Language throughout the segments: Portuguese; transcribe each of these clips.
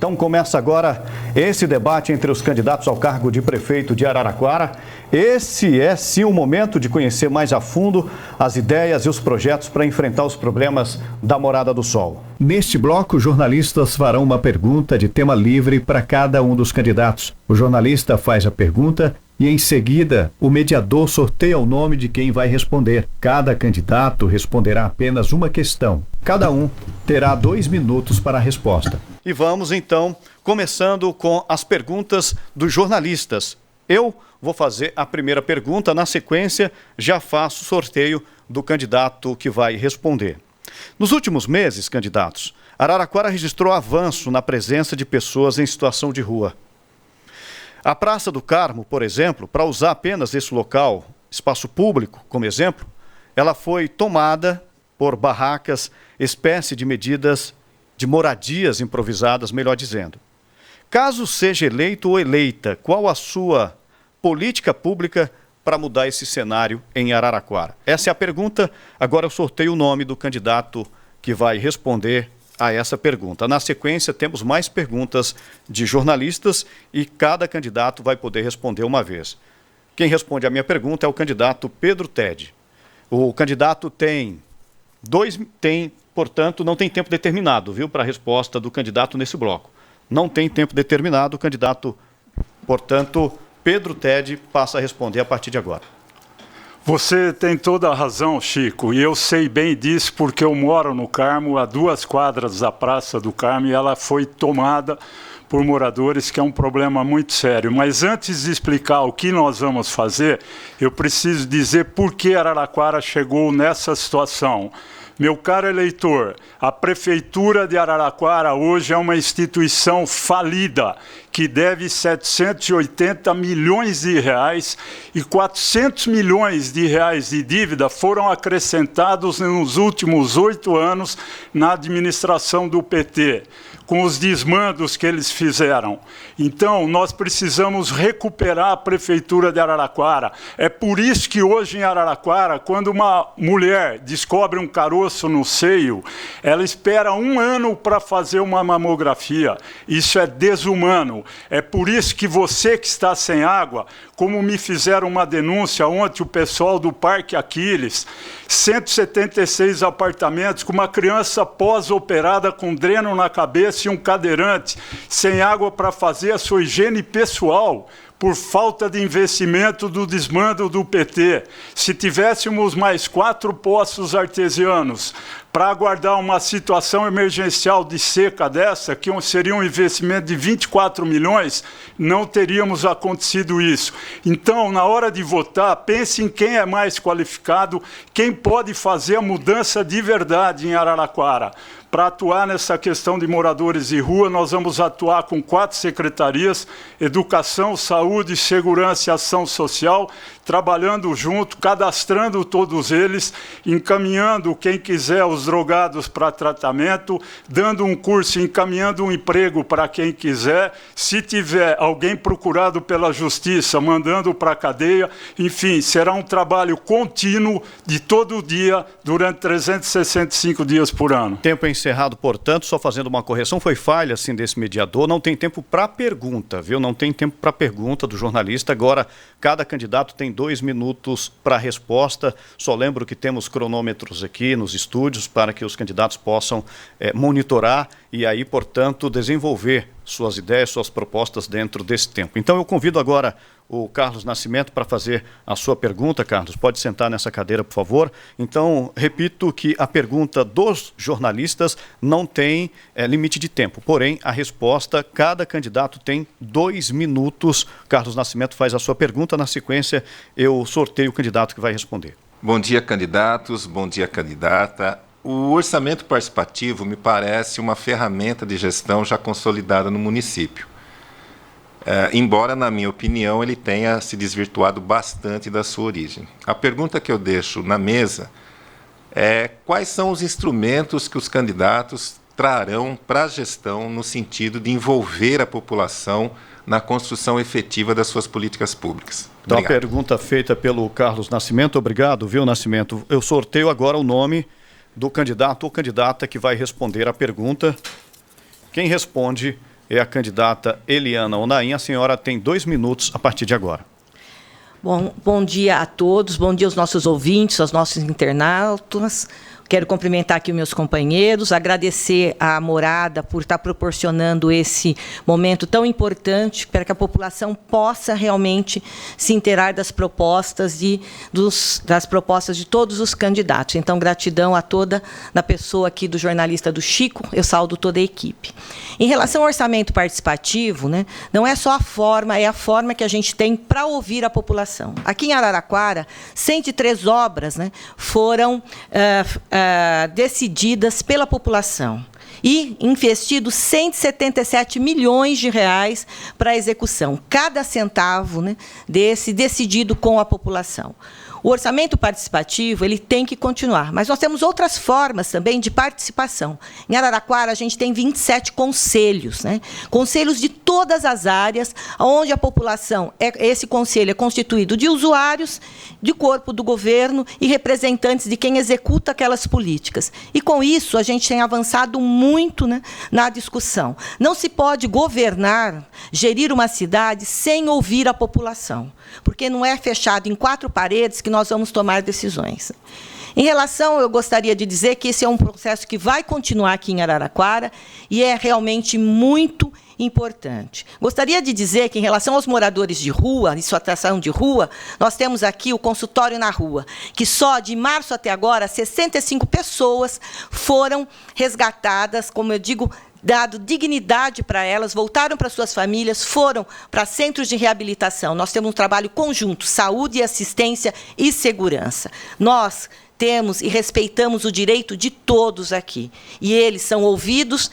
Então começa agora esse debate entre os candidatos ao cargo de prefeito de Araraquara. Esse é sim o momento de conhecer mais a fundo as ideias e os projetos para enfrentar os problemas da Morada do Sol. Neste bloco, jornalistas farão uma pergunta de tema livre para cada um dos candidatos. O jornalista faz a pergunta e, em seguida, o mediador sorteia o nome de quem vai responder. Cada candidato responderá apenas uma questão. Cada um terá 2 minutos para a resposta. E vamos, então, começando com as perguntas dos jornalistas. Eu vou fazer a primeira pergunta, na sequência, já faço o sorteio do candidato que vai responder. Nos últimos meses, candidatos, Araraquara registrou avanço na presença de pessoas em situação de rua. A Praça do Carmo, por exemplo, para usar apenas esse local, espaço público como exemplo, ela foi tomada por barracas, espécie de medidas de moradias improvisadas, melhor dizendo. Caso seja eleito ou eleita, qual a sua política pública para mudar esse cenário em Araraquara? Essa é a pergunta. Agora eu sorteio o nome do candidato que vai responder a essa pergunta. Na sequência, temos mais perguntas de jornalistas e cada candidato vai poder responder uma vez. Quem responde a minha pergunta é o candidato Pedro Tede. O candidato portanto, não tem tempo determinado, viu, para a resposta do candidato nesse bloco. Não tem tempo determinado, o candidato, portanto, Pedro Tede passa a responder a partir de agora. Você tem toda a razão, Chico, e eu sei bem disso porque eu moro no Carmo, a 2 quadras da Praça do Carmo, e ela foi tomada por moradores, que é um problema muito sério. Mas antes de explicar o que nós vamos fazer, eu preciso dizer por que Araraquara chegou nessa situação. Meu caro eleitor, a Prefeitura de Araraquara hoje é uma instituição falida, que deve 780 milhões de reais e 400 milhões de reais de dívida foram acrescentados nos últimos 8 anos na administração do PT, com os desmandos que eles fizeram. Então, nós precisamos recuperar a Prefeitura de Araraquara. É por isso que hoje em Araraquara, quando uma mulher descobre um caroço no seio, ela espera 1 ano para fazer uma mamografia. Isso é desumano. É por isso que você que está sem água, como me fizeram uma denúncia ontem o pessoal do Parque Aquiles, 176 apartamentos com uma criança pós-operada com dreno na cabeça e um cadeirante, sem água para fazer a sua higiene pessoal, por falta de investimento do desmando do PT. Se tivéssemos mais 4 poços artesianos para aguardar uma situação emergencial de seca dessa, que seria um investimento de 24 milhões, não teríamos acontecido isso. Então, na hora de votar, pense em quem é mais qualificado, quem pode fazer a mudança de verdade em Araraquara. Para atuar nessa questão de moradores de rua, nós vamos atuar com 4 secretarias, Educação, Saúde, Segurança e Ação Social, trabalhando junto, cadastrando todos eles, encaminhando quem quiser os drogados para tratamento, dando um curso, encaminhando um emprego para quem quiser, se tiver alguém procurado pela justiça, mandando para a cadeia, enfim, será um trabalho contínuo de todo dia, durante 365 dias por ano. Tempo encerrado, portanto, só fazendo uma correção, foi falha, assim, desse mediador, não tem tempo para pergunta, viu? Não tem tempo para pergunta do jornalista. Agora, cada candidato tem 2 minutos para a resposta. Só lembro que temos cronômetros aqui nos estúdios para que os candidatos possam monitorar e aí, portanto, desenvolver suas ideias, suas propostas dentro desse tempo. Então, eu convido agora o Carlos Nascimento para fazer a sua pergunta. Carlos, pode sentar nessa cadeira, por favor. Então, repito que a pergunta dos jornalistas não tem limite de tempo, porém, a resposta, cada candidato tem 2 minutos. Carlos Nascimento faz a sua pergunta, na sequência eu sorteio o candidato que vai responder. Bom dia, candidatos, bom dia, candidata. O orçamento participativo me parece uma ferramenta de gestão já consolidada no município. Embora, na minha opinião, ele tenha se desvirtuado bastante da sua origem. A pergunta que eu deixo na mesa é quais são os instrumentos que os candidatos trarão para a gestão no sentido de envolver a população na construção efetiva das suas políticas públicas. Então, a pergunta feita pelo Carlos Nascimento, obrigado, viu, Nascimento? Eu sorteio agora o nome do candidato ou candidata que vai responder a pergunta. Quem responde é a candidata Eliana Onaim. A senhora tem 2 minutos a partir de agora. Bom dia a todos, bom dia aos nossos ouvintes, aos nossos internautas. Quero cumprimentar aqui os meus companheiros, agradecer à Morada por estar proporcionando esse momento tão importante para que a população possa realmente se inteirar das propostas de todos os candidatos. Então, gratidão a toda a pessoa aqui do jornalista do Chico, eu saúdo toda a equipe. Em relação ao orçamento participativo, né, não é só a forma, é a forma que a gente tem para ouvir a população. Aqui em Araraquara, 103 obras, né, foram decididas pela população e investidos 177 milhões de reais para a execução. Cada centavo, né, desse decidido com a população. O orçamento participativo ele tem que continuar, mas nós temos outras formas também de participação. Em Araraquara, a gente tem 27 conselhos, né? Conselhos de todas as áreas, onde a população, esse conselho é constituído de usuários, de corpo do governo e representantes de quem executa aquelas políticas. E, com isso, a gente tem avançado muito, né, na discussão. Não se pode governar, gerir uma cidade sem ouvir a população, porque não é fechado em 4 paredes que nós vamos tomar decisões. Em relação, eu gostaria de dizer que esse é um processo que vai continuar aqui em Araraquara e é realmente muito importante. Gostaria de dizer que, em relação aos moradores de rua, e sua atração de rua, nós temos aqui o consultório na rua, que só de março até agora, 65 pessoas foram resgatadas, como eu digo, dado dignidade para elas, voltaram para suas famílias, foram para centros de reabilitação. Nós temos um trabalho conjunto, saúde, assistência e segurança. Nós temos e respeitamos o direito de todos aqui. E eles são ouvidos,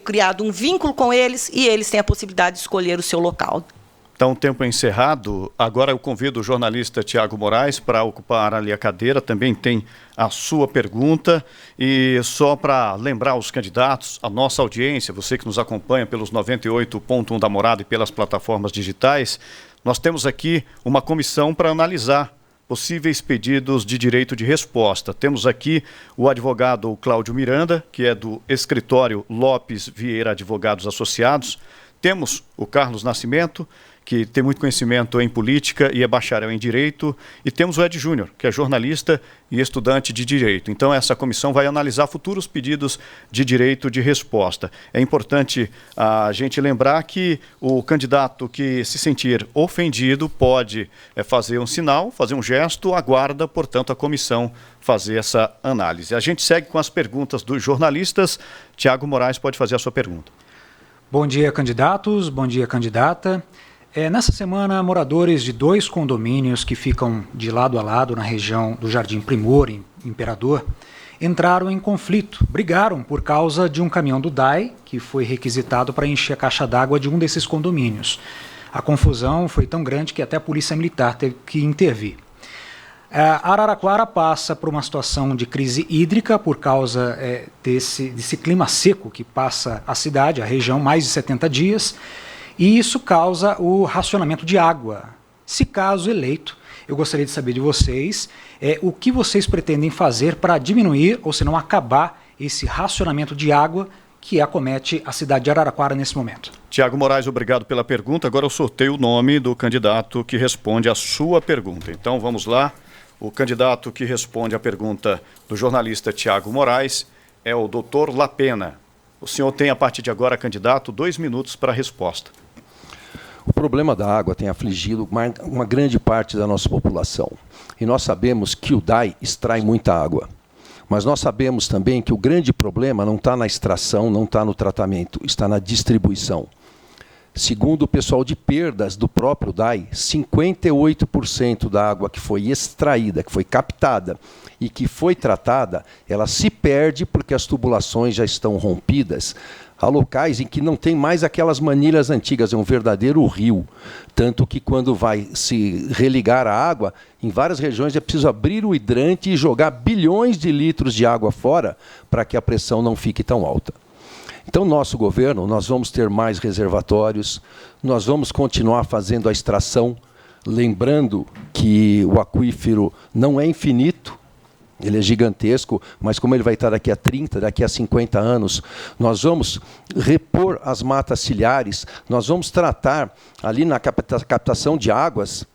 criado um vínculo com eles, e eles têm a possibilidade de escolher o seu local. Então, tempo encerrado. Agora eu convido o jornalista Tiago Moraes para ocupar ali a cadeira. Também tem a sua pergunta. E só para lembrar os candidatos, a nossa audiência, você que nos acompanha pelos 98.1 da Morada e pelas plataformas digitais, nós temos aqui uma comissão para analisar possíveis pedidos de direito de resposta. Temos aqui o advogado Cláudio Miranda, que é do escritório Lopes Vieira Advogados Associados. Temos o Carlos Nascimento, que tem muito conhecimento em política e é bacharel em Direito, e temos o Ed Júnior, que é jornalista e estudante de Direito. Então, essa comissão vai analisar futuros pedidos de direito de resposta. É importante a gente lembrar que o candidato que se sentir ofendido pode fazer um sinal, fazer um gesto, aguarda, portanto, a comissão fazer essa análise. A gente segue com as perguntas dos jornalistas. Tiago Moraes pode fazer a sua pergunta. Bom dia, candidatos. Bom dia, candidata. Nessa semana, moradores de 2 condomínios que ficam de lado a lado na região do Jardim Primor, em Imperador, entraram em conflito, brigaram por causa de um caminhão do DAI que foi requisitado para encher a caixa d'água de um desses condomínios. A confusão foi tão grande que até a Polícia Militar teve que intervir. Araraquara passa por uma situação de crise hídrica por causa desse clima seco que passa a cidade, a região, mais de 70 dias, e isso causa o racionamento de água. Se caso eleito, eu gostaria de saber de vocês o que vocês pretendem fazer para diminuir, ou se não acabar, esse racionamento de água que acomete a cidade de Araraquara nesse momento. Tiago Moraes, obrigado pela pergunta. Agora eu sorteio o nome do candidato que responde a sua pergunta. Então vamos lá. O candidato que responde a pergunta do jornalista Tiago Moraes é o doutor Lapena. O senhor tem, a partir de agora, candidato, 2 minutos para a resposta. O problema da água tem afligido uma grande parte da nossa população. E nós sabemos que o DAI extrai muita água. Mas nós sabemos também que o grande problema não está na extração, não está no tratamento, está na distribuição. Segundo o pessoal de perdas do próprio DAI, 58% da água que foi extraída, que foi captada e que foi tratada, ela se perde porque as tubulações já estão rompidas. Há locais em que não tem mais aquelas manilhas antigas, é um verdadeiro rio. Tanto que quando vai se religar a água, em várias regiões é preciso abrir o hidrante e jogar bilhões de litros de água fora para que a pressão não fique tão alta. Então, nosso governo, nós vamos ter mais reservatórios, nós vamos continuar fazendo a extração, lembrando que o aquífero não é infinito, Ele é gigantesco, mas como ele vai estar daqui a 30, daqui a 50 anos, nós vamos repor as matas ciliares, nós vamos tratar ali na captação de águas,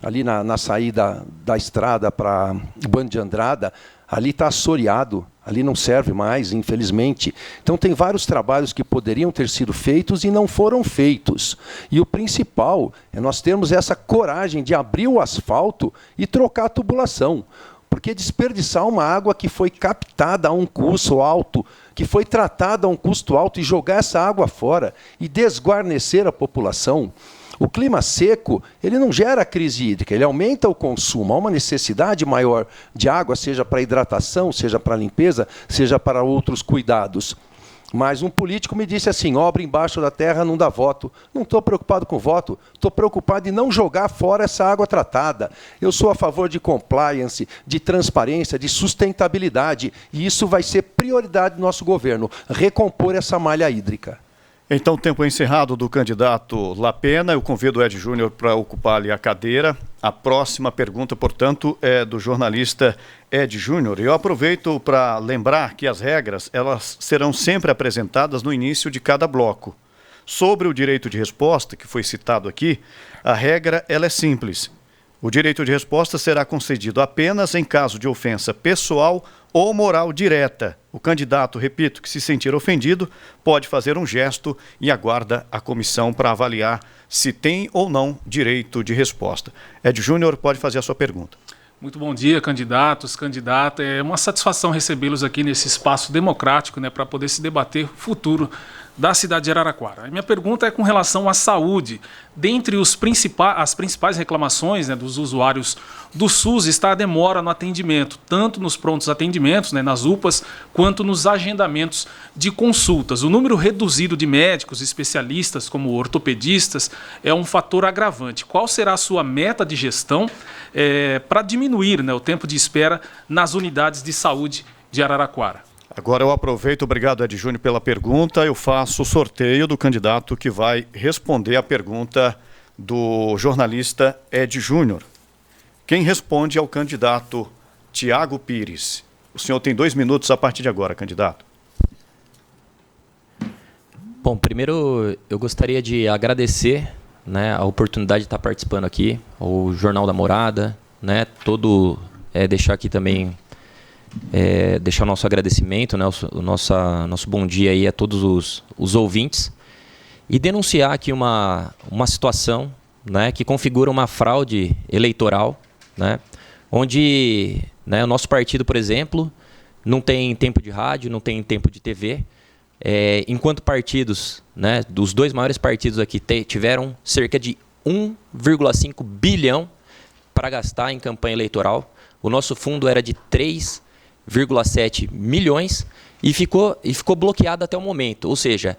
ali na saída da estrada para o Bando de Andrada, ali está assoreado, ali não serve mais, infelizmente. Então tem vários trabalhos que poderiam ter sido feitos e não foram feitos. E o principal é nós termos essa coragem de abrir o asfalto e trocar a tubulação. Porque desperdiçar uma água que foi captada a um custo alto, que foi tratada a um custo alto, e jogar essa água fora e desguarnecer a população. O clima seco, ele não gera crise hídrica, ele aumenta o consumo, há uma necessidade maior de água, seja para hidratação, seja para limpeza, seja para outros cuidados. Mas um político me disse assim, obra embaixo da terra não dá voto. Não estou preocupado com voto, estou preocupado em não jogar fora essa água tratada. Eu sou a favor de compliance, de transparência, de sustentabilidade, e isso vai ser prioridade do nosso governo, recompor essa malha hídrica. Então, tempo encerrado do candidato Lapena. Eu convido o Ed Júnior para ocupar ali a cadeira. A próxima pergunta, portanto, é do jornalista Ed Júnior. Eu aproveito para lembrar que as regras elas serão sempre apresentadas no início de cada bloco. Sobre o direito de resposta, que foi citado aqui, a regra ela é simples. O direito de resposta será concedido apenas em caso de ofensa pessoal ou moral direta. O candidato, repito, que se sentir ofendido, pode fazer um gesto e aguarda a comissão para avaliar se tem ou não direito de resposta. Ed Júnior, pode fazer a sua pergunta. Muito bom dia, candidatos, candidata. É uma satisfação recebê-los aqui nesse espaço democrático, né, para poder se debater o futuro da cidade de Araraquara. A minha pergunta é com relação à saúde. Dentre as principais reclamações, né, dos usuários do SUS está a demora no atendimento, tanto nos prontos atendimentos, né, nas UPAs, quanto nos agendamentos de consultas. O número reduzido de médicos, especialistas como ortopedistas, é um fator agravante. Qual será a sua meta de gestão para diminuir, né, o tempo de espera nas unidades de saúde de Araraquara? Agora eu aproveito, obrigado Ed Júnior pela pergunta, eu faço o sorteio do candidato que vai responder a pergunta do jornalista Ed Júnior. Quem responde é o candidato Tiago Pires. O senhor tem 2 minutos a partir de agora, candidato. Bom, primeiro eu gostaria de agradecer, né, a oportunidade de estar participando aqui, o Jornal da Morada, né, deixar aqui também... deixar o nosso agradecimento, né, o nosso bom dia aí a todos os ouvintes e denunciar aqui uma situação, né, que configura uma fraude eleitoral, né, onde, né, o nosso partido, por exemplo, não tem tempo de rádio, não tem tempo de TV, enquanto partidos, né, dos 2 maiores partidos aqui tiveram cerca de 1,5 bilhão para gastar em campanha eleitoral. O nosso fundo era de 3,7 milhões e ficou bloqueado até o momento. Ou seja,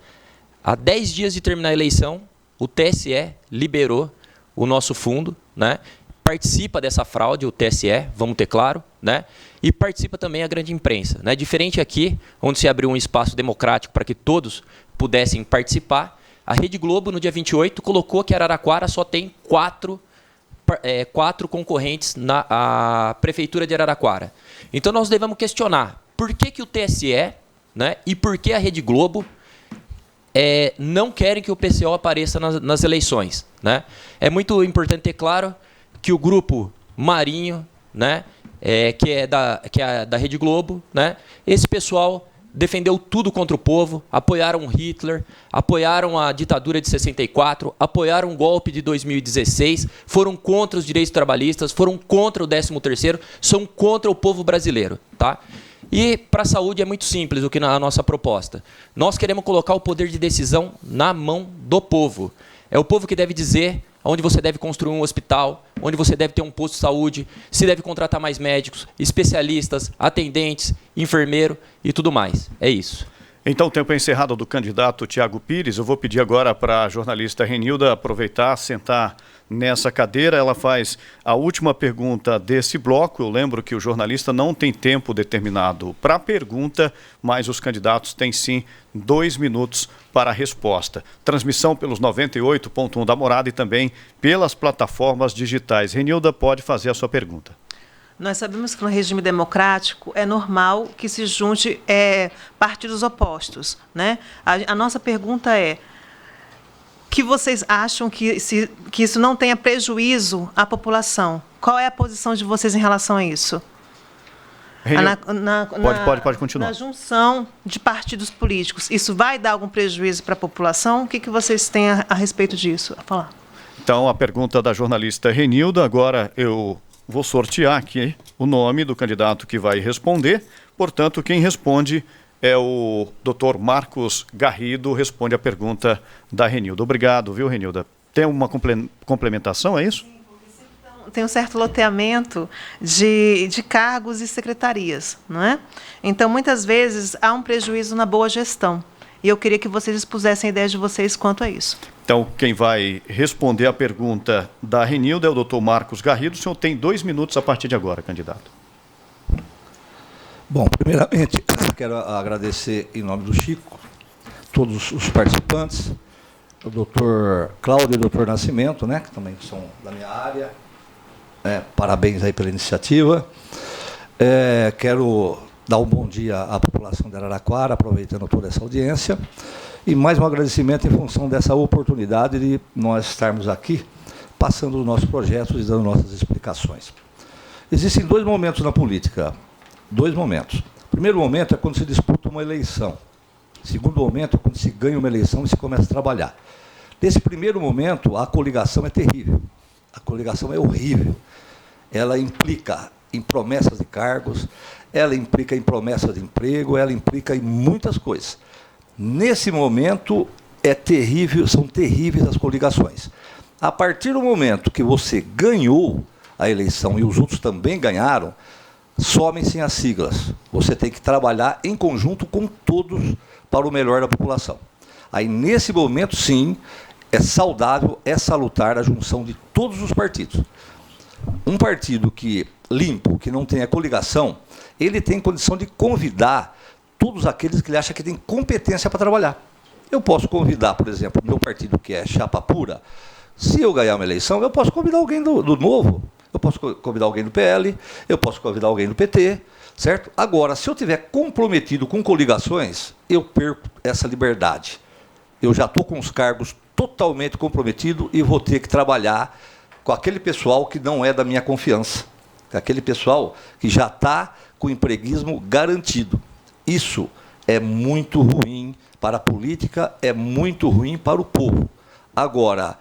há 10 dias de terminar a eleição, o TSE liberou o nosso fundo, né? Participa dessa fraude o TSE, vamos ter claro, né? E participa também a grande imprensa, né? Diferente aqui, onde se abriu um espaço democrático para que todos pudessem participar, a Rede Globo, no dia 28, colocou que Araraquara só tem 4 concorrentes na Prefeitura de Araraquara. Então nós devemos questionar por que o TSE, né, e por que a Rede Globo não querem que o PCO apareça nas eleições. Né? É muito importante ter claro que o grupo Marinho, né, que é da Rede Globo, né, esse pessoal defendeu tudo contra o povo, apoiaram Hitler, apoiaram a ditadura de 64, apoiaram o golpe de 2016, foram contra os direitos trabalhistas, foram contra o 13º, são contra o povo brasileiro. Tá? E para a saúde é muito simples o que a nossa proposta. Nós queremos colocar o poder de decisão na mão do povo. É o povo que deve dizer onde você deve construir um hospital, onde você deve ter um posto de saúde, se deve contratar mais médicos, especialistas, atendentes, enfermeiro e tudo mais. É isso. Então, o tempo é encerrado do candidato Tiago Pires. Eu vou pedir agora para a jornalista Renilda aproveitar, sentar nessa cadeira. Ela faz a última pergunta desse bloco. Eu lembro que o jornalista não tem tempo determinado para a pergunta, mas os candidatos têm sim 2 minutos para a resposta. Transmissão pelos 98.1 da Morada e também pelas plataformas digitais. Renilda, pode fazer a sua pergunta. Nós sabemos que no regime democrático é normal que se junte partidos opostos, né? A nossa pergunta é: que vocês acham que isso não tenha prejuízo à população? Qual é a posição de vocês em relação a isso? Pode continuar. Na junção de partidos políticos, isso vai dar algum prejuízo para a população? O que vocês têm a respeito disso a falar? Então, a pergunta da jornalista Renilda, agora eu vou sortear aqui o nome do candidato que vai responder. Portanto, quem responde é o Dr. Marcos Garrido, responde a pergunta da Renilda. Obrigado, viu, Renilda? Tem uma complementação, é isso? Tem um certo loteamento de cargos e secretarias, não é? Então, muitas vezes, há um prejuízo na boa gestão. E eu queria que vocês expusessem a ideia de vocês quanto a isso. Então, quem vai responder a pergunta da Renilda é o doutor Marcos Garrido. O senhor tem 2 minutos a partir de agora, candidato. Bom, primeiramente, quero agradecer em nome do Chico, todos os participantes, o doutor Cláudio e o doutor Nascimento, né, que também são da minha área. Parabéns aí pela iniciativa. Quero dar um bom dia à população de Araraquara, aproveitando toda essa audiência. E mais um agradecimento em função dessa oportunidade de nós estarmos aqui, passando os nossos projetos e dando nossas explicações. Existem 2 momentos na política. 2 momentos. O primeiro momento é quando se disputa uma eleição. O segundo momento é quando se ganha uma eleição e se começa a trabalhar. Nesse primeiro momento, a coligação é terrível. A coligação é horrível. Ela implica em promessas de cargos, ela implica em promessas de emprego, ela implica em muitas coisas. Nesse momento, é terrível, são terríveis as coligações. A partir do momento que você ganhou a eleição e os outros também ganharam, somem-se as siglas. Você tem que trabalhar em conjunto com todos para o melhor da população. Aí, nesse momento, sim, é saudável, é salutar a junção de todos os partidos. Um partido limpo, que não tem a coligação, ele tem condição de convidar todos aqueles que ele acha que tem competência para trabalhar. Eu posso convidar, por exemplo, o meu partido, que é chapa pura. Se eu ganhar uma eleição, eu posso convidar alguém do Novo, eu posso convidar alguém do PL, eu posso convidar alguém do PT, certo? Agora, se eu estiver comprometido com coligações, eu perco essa liberdade. Eu já estou com os cargos totalmente comprometido e vou ter que trabalhar com aquele pessoal que não é da minha confiança, com aquele pessoal que já está com o empreguismo garantido. Isso é muito ruim para a política, é muito ruim para o povo. Agora,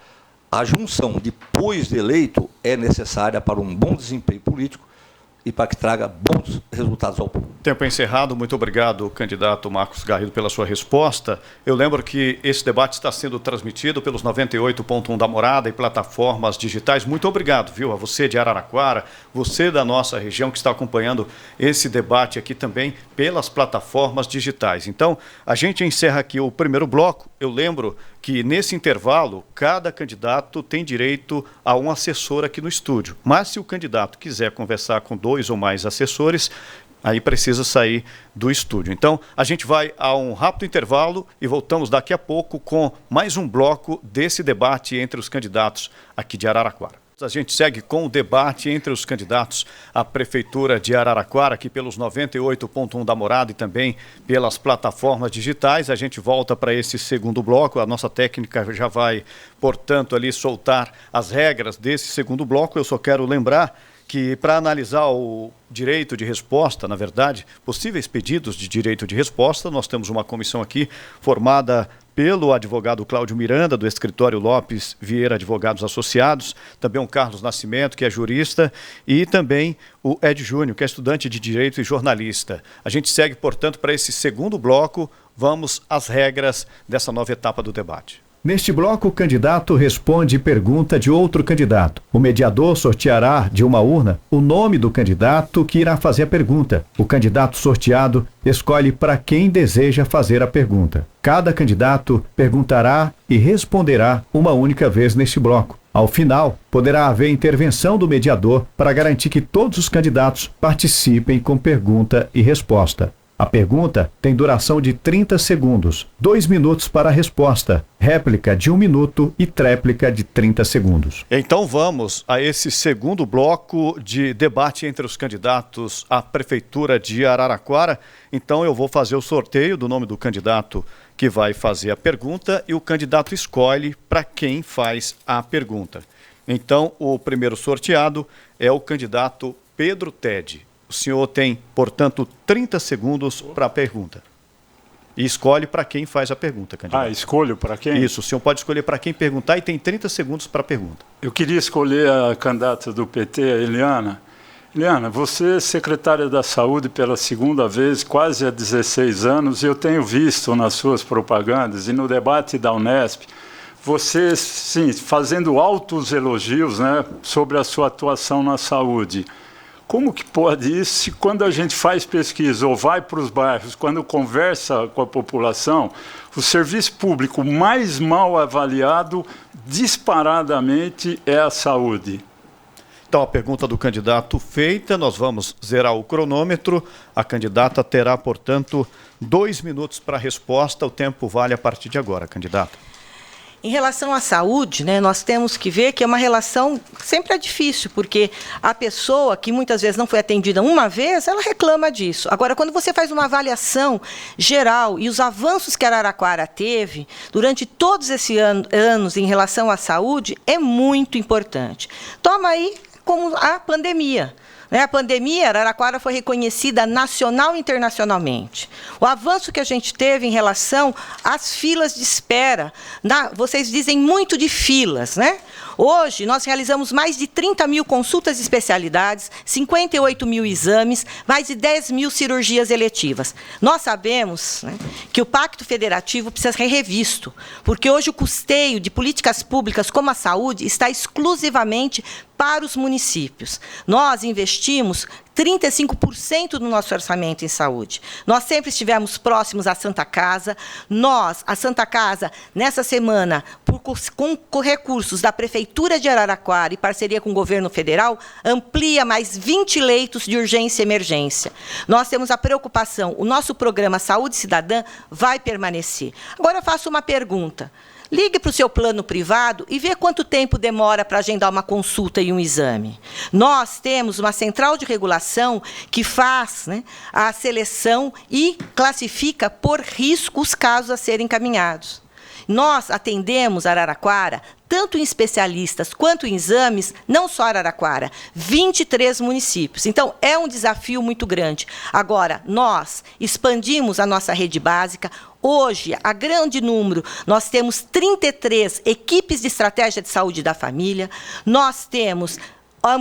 a junção depois de eleito é necessária para um bom desempenho político e para que traga bons resultados ao povo. Tempo encerrado. Muito obrigado, candidato Marcos Garrido, pela sua resposta. Eu lembro que esse debate está sendo transmitido pelos 98.1 da Morada e plataformas digitais. Muito obrigado, viu, a você de Araraquara, você da nossa região que está acompanhando esse debate aqui também pelas plataformas digitais. Então, a gente encerra aqui o primeiro bloco. Eu lembro que nesse intervalo, cada candidato tem direito a um assessor aqui no estúdio. Mas se o candidato quiser conversar com 2 ou mais assessores, aí precisa sair do estúdio. Então, a gente vai a um rápido intervalo e voltamos daqui a pouco com mais um bloco desse debate entre os candidatos aqui de Araraquara. A gente segue com o debate entre os candidatos à Prefeitura de Araraquara, aqui pelos 98.1 da Morada e também pelas plataformas digitais. A gente volta para esse segundo bloco. A nossa técnica já vai, portanto, ali soltar as regras desse segundo bloco. Eu só quero lembrar que para analisar o direito de resposta, na verdade, possíveis pedidos de direito de resposta, nós temos uma comissão aqui formada pelo advogado Cláudio Miranda, do escritório Lopes Vieira Advogados Associados, também o Carlos Nascimento, que é jurista, e também o Ed Júnior, que é estudante de Direito e jornalista. A gente segue, portanto, para esse segundo bloco. Vamos às regras dessa nova etapa do debate. Neste bloco, o candidato responde pergunta de outro candidato. O mediador sorteará de uma urna o nome do candidato que irá fazer a pergunta. O candidato sorteado escolhe para quem deseja fazer a pergunta. Cada candidato perguntará e responderá uma única vez neste bloco. Ao final, poderá haver intervenção do mediador para garantir que todos os candidatos participem com pergunta e resposta. A pergunta tem duração de 30 segundos, 2 minutos para a resposta, réplica de 1 minuto e tréplica de 30 segundos. Então vamos a esse segundo bloco de debate entre os candidatos à Prefeitura de Araraquara. Então eu vou fazer o sorteio do nome do candidato que vai fazer a pergunta e o candidato escolhe para quem faz a pergunta. Então o primeiro sorteado é o candidato Pedro Tede. O senhor tem, portanto, 30 segundos para a pergunta. E escolhe para quem faz a pergunta, candidato. Escolho para quem? Isso, o senhor pode escolher para quem perguntar e tem 30 segundos para a pergunta. Eu queria escolher a candidata do PT, a Eliana. Eliana, você é secretária da Saúde pela segunda vez, quase há 16 anos, e eu tenho visto nas suas propagandas e no debate da Unesp, você, sim, fazendo altos elogios, né, sobre a sua atuação na saúde. Como que pode isso, se quando a gente faz pesquisa ou vai para os bairros, quando conversa com a população, o serviço público mais mal avaliado, disparadamente, é a saúde? Então, a pergunta do candidato feita, nós vamos zerar o cronômetro. A candidata terá, portanto, 2 minutos para a resposta. O tempo vale a partir de agora, candidato. Em relação à saúde, né, nós temos que ver que é uma relação, sempre é difícil, porque a pessoa que muitas vezes não foi atendida uma vez, ela reclama disso. Agora, quando você faz uma avaliação geral e os avanços que Araraquara teve durante todos esses anos em relação à saúde, é muito importante. Toma aí como a pandemia. A pandemia, Araraquara foi reconhecida nacional e internacionalmente. O avanço que a gente teve em relação às filas de espera, vocês dizem muito de filas, né? Hoje, nós realizamos mais de 30 mil consultas de especialidades, 58 mil exames, mais de 10 mil cirurgias eletivas. Nós sabemos, né, que o Pacto Federativo precisa ser revisto, porque hoje o custeio de políticas públicas como a saúde está exclusivamente para os municípios. Nós investimos 35% do nosso orçamento em saúde. Nós sempre estivemos próximos à Santa Casa. A Santa Casa, nessa semana, com recursos da Prefeitura de Araraquara e parceria com o governo federal, amplia mais 20 leitos de urgência e emergência. Nós temos a preocupação, o nosso programa Saúde Cidadã vai permanecer. Agora eu faço uma pergunta. Ligue para o seu plano privado e vê quanto tempo demora para agendar uma consulta e um exame. Nós temos uma central de regulação que faz, né, a seleção e classifica por risco os casos a serem encaminhados. Nós atendemos Araraquara, tanto em especialistas quanto em exames, não só Araraquara, 23 municípios. Então, é um desafio muito grande. Agora, nós expandimos a nossa rede básica. Hoje, a grande número, nós temos 33 equipes de estratégia de saúde da família.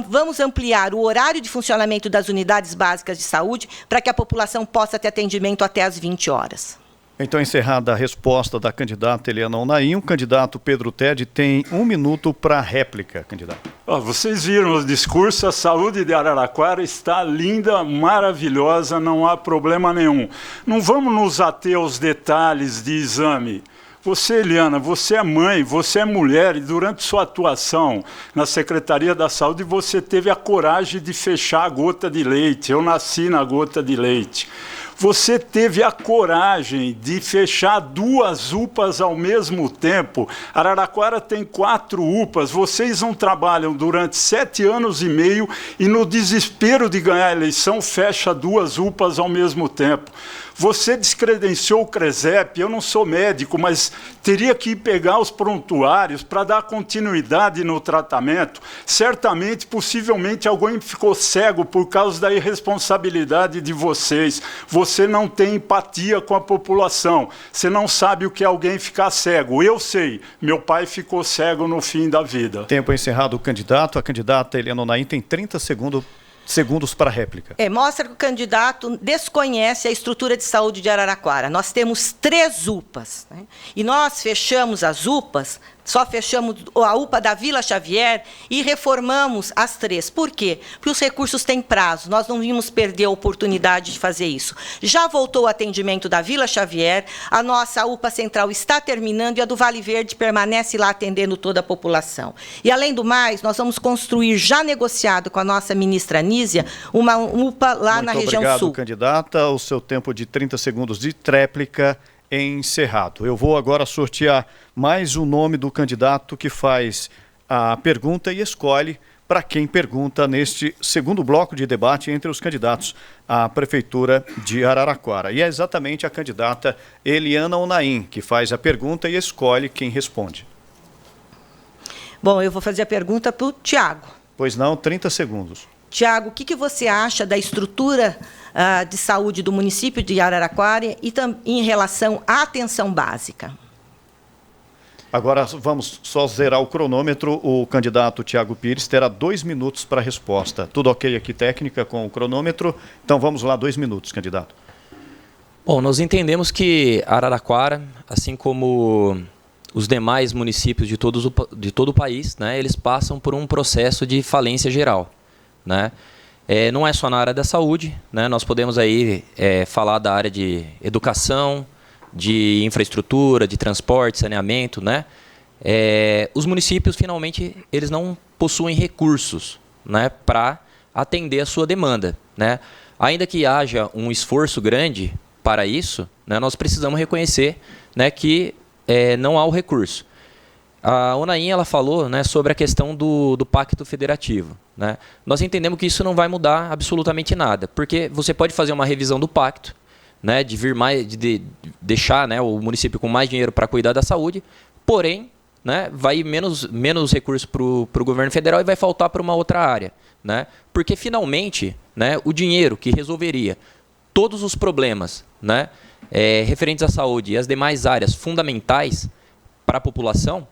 Vamos ampliar o horário de funcionamento das unidades básicas de saúde para que a população possa ter atendimento até às 20 horas. Então, encerrada a resposta da candidata Eliana Onaim, o candidato Pedro Tede tem 1 minuto para a réplica, candidato. Vocês viram o discurso, a saúde de Araraquara está linda, maravilhosa, não há problema nenhum. Não vamos nos ater aos detalhes de exame. Você, Eliana, você é mãe, você é mulher e durante sua atuação na Secretaria da Saúde você teve a coragem de fechar a gota de leite. Eu nasci na gota de leite. Você teve a coragem de fechar 2 UPAs ao mesmo tempo. Araraquara tem 4 UPAs. Vocês não trabalham durante 7 anos e meio e no desespero de ganhar a eleição fecha 2 UPAs ao mesmo tempo. Você descredenciou o CRESEP, eu não sou médico, mas teria que ir pegar os prontuários para dar continuidade no tratamento. Certamente, possivelmente, alguém ficou cego por causa da irresponsabilidade de vocês. Você não tem empatia com a população. Você não sabe o que é alguém ficar cego. Eu sei, meu pai ficou cego no fim da vida. Tempo encerrado o candidato. A candidata Eliana Onaim tem 30 segundos para a réplica. Mostra que o candidato desconhece a estrutura de saúde de Araraquara. Nós temos 3 UPAs, né? E nós fechamos as UPAs, só fechamos a UPA da Vila Xavier e reformamos as 3. Por quê? Porque os recursos têm prazo, nós não íamos perder a oportunidade de fazer isso. Já voltou o atendimento da Vila Xavier, a nossa UPA central está terminando e a do Vale Verde permanece lá atendendo toda a população. E, além do mais, nós vamos construir, já negociado com a nossa ministra Anísia, uma UPA lá na região Muito obrigado, sul. candidata. O seu tempo de 30 segundos de tréplica encerrado. Eu vou agora sortear mais o nome do candidato que faz a pergunta e escolhe para quem pergunta neste segundo bloco de debate entre os candidatos à Prefeitura de Araraquara. E é exatamente a candidata Eliana Onaim que faz a pergunta e escolhe quem responde. Bom, eu vou fazer a pergunta para o Tiago. Pois não, 30 segundos. Tiago, o que você acha da estrutura de saúde do município de Araraquara e em relação à atenção básica? Agora vamos só zerar o cronômetro. O candidato Tiago Pires terá 2 minutos para a resposta. Tudo ok aqui, técnica, com o cronômetro? Então vamos lá, 2 minutos, candidato. Bom, nós entendemos que Araraquara, assim como os demais municípios de todo o país, né, eles passam por um processo de falência geral, né? Não é só na área da saúde, né? Nós podemos aí falar da área de educação, de infraestrutura, de transporte, saneamento, né? Os municípios, finalmente, eles não possuem recursos, né, para atender a sua demanda, né? Ainda que haja um esforço grande para isso, né, nós precisamos reconhecer, né, que não há o recurso. A Onaim, ela falou, né, sobre a questão do pacto federativo, né? Nós entendemos que isso não vai mudar absolutamente nada, porque você pode fazer uma revisão do pacto, né, de vir mais, de deixar, né, o município com mais dinheiro para cuidar da saúde, porém, né, vai ir menos recursos para o governo federal e vai faltar para uma outra área, né? Porque finalmente, né, o dinheiro que resolveria todos os problemas, né, referentes à saúde e as demais áreas fundamentais para a população,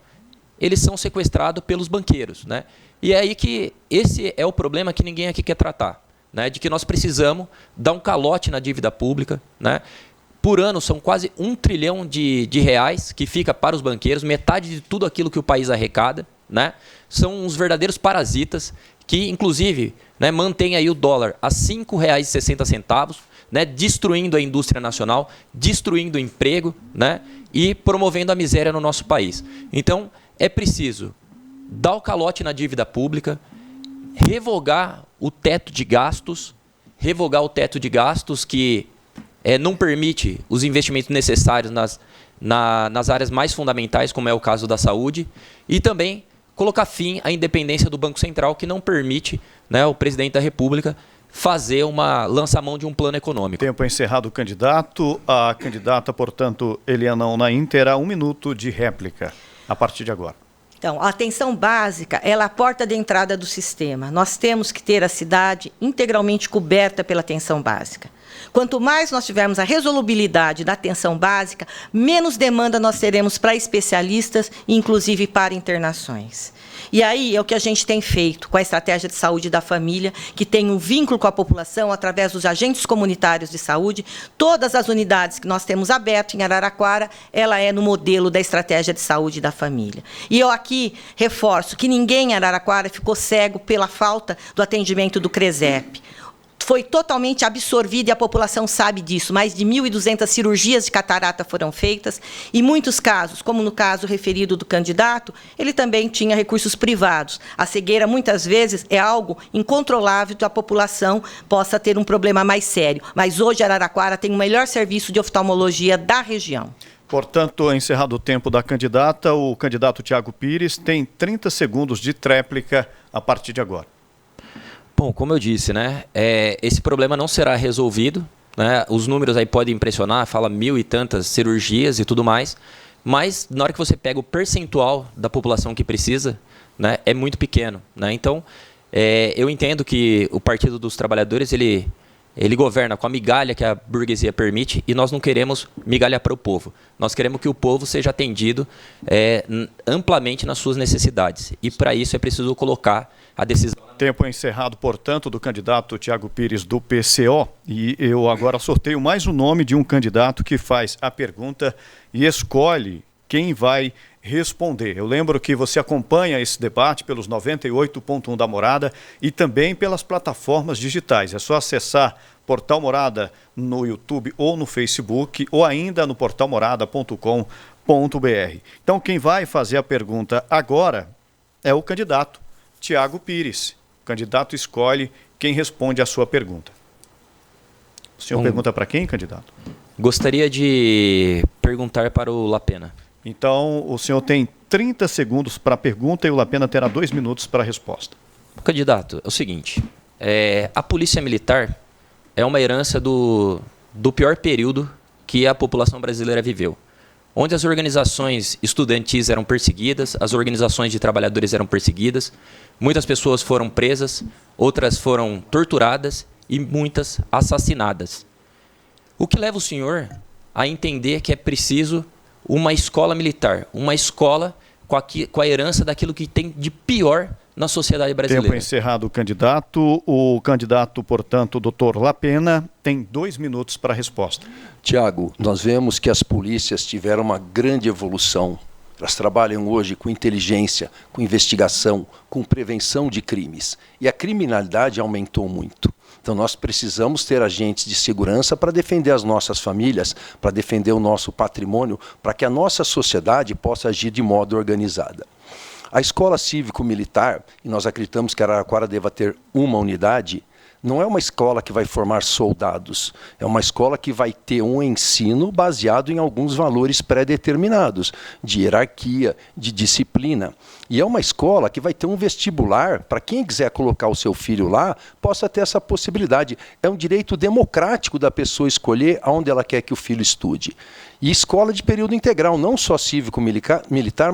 eles são sequestrados pelos banqueiros, né? E é aí que esse é o problema que ninguém aqui quer tratar, né? De que nós precisamos dar um calote na dívida pública, né? Por ano são quase 1 trilhão de reais que fica para os banqueiros, metade de tudo aquilo que o país arrecada, né? São uns verdadeiros parasitas que, inclusive, né, mantém aí o dólar a R$ 5,60, né, destruindo a indústria nacional, destruindo o emprego, né, e promovendo a miséria no nosso país. Então, é preciso dar o calote na dívida pública, revogar o teto de gastos, que não permite os investimentos necessários nas áreas mais fundamentais, como é o caso da saúde, e também colocar fim à independência do Banco Central, que não permite, né, o presidente da República lançar mão de um plano econômico. Tempo encerrado, candidato. A candidata, portanto, Eliana Onaim, terá 1 minuto de réplica a partir de agora. Então, a atenção básica é a porta de entrada do sistema. Nós temos que ter a cidade integralmente coberta pela atenção básica. Quanto mais nós tivermos a resolubilidade da atenção básica, menos demanda nós teremos para especialistas, inclusive para internações. E aí é o que a gente tem feito com a estratégia de saúde da família, que tem um vínculo com a população através dos agentes comunitários de saúde. Todas as unidades que nós temos abertas em Araraquara, ela é no modelo da estratégia de saúde da família. E eu aqui reforço que ninguém em Araraquara ficou cego pela falta do atendimento do CRESEP. Foi totalmente absorvida e a população sabe disso. Mais de 1.200 cirurgias de catarata foram feitas e muitos casos, como no caso referido do candidato, ele também tinha recursos privados. A cegueira, muitas vezes, é algo incontrolável que a população possa ter um problema mais sério. Mas hoje Araraquara tem o melhor serviço de oftalmologia da região. Portanto, encerrado o tempo da candidata, o candidato Tiago Pires tem 30 segundos de tréplica a partir de agora. Bom, como eu disse, né, esse problema não será resolvido, né, os números aí podem impressionar, fala 1.000 e tantas cirurgias e tudo mais, mas na hora que você pega o percentual da população que precisa, né, é muito pequeno, né? Então, eu entendo que o Partido dos Trabalhadores, ele governa com a migalha que a burguesia permite e nós não queremos migalha para o povo. Nós queremos que o povo seja atendido amplamente nas suas necessidades. E para isso é preciso colocar a decisão. Tempo encerrado, portanto, do candidato Tiago Pires do PCO. E eu agora sorteio mais o nome de um candidato que faz a pergunta e escolhe quem vai responder. Eu lembro que você acompanha esse debate pelos 98.1 da Morada e também pelas plataformas digitais. É só acessar Portal Morada no YouTube ou no Facebook ou ainda no portalmorada.com.br. Então, quem vai fazer a pergunta agora é o candidato Tiago Pires. O candidato escolhe quem responde a sua pergunta. O senhor pergunta para quem, candidato? Gostaria de perguntar para o Lapena. Então, o senhor tem 30 segundos para a pergunta e o Lapena terá 2 minutos para a resposta. Candidato, é o seguinte, a Polícia Militar é uma herança do pior período que a população brasileira viveu, onde as organizações estudantis eram perseguidas, as organizações de trabalhadores eram perseguidas, muitas pessoas foram presas, outras foram torturadas e muitas assassinadas. O que leva o senhor a entender que é preciso uma escola militar, uma escola com a herança daquilo que tem de pior na sociedade brasileira? Tempo encerrado, candidato. O candidato, portanto, doutor Lapena, tem 2 minutos para a resposta. Tiago, nós vemos que as polícias tiveram uma grande evolução. Elas trabalham hoje com inteligência, com investigação, com prevenção de crimes. E a criminalidade aumentou muito. Então nós precisamos ter agentes de segurança para defender as nossas famílias, para defender o nosso patrimônio, para que a nossa sociedade possa agir de modo organizado. A escola cívico-militar, e nós acreditamos que Araraquara deva ter uma unidade, não é uma escola que vai formar soldados, é uma escola que vai ter um ensino baseado em alguns valores pré-determinados, de hierarquia, de disciplina. E é uma escola que vai ter um vestibular, para quem quiser colocar o seu filho lá, possa ter essa possibilidade. É um direito democrático da pessoa escolher aonde ela quer que o filho estude. E escola de período integral, não só cívico-militar,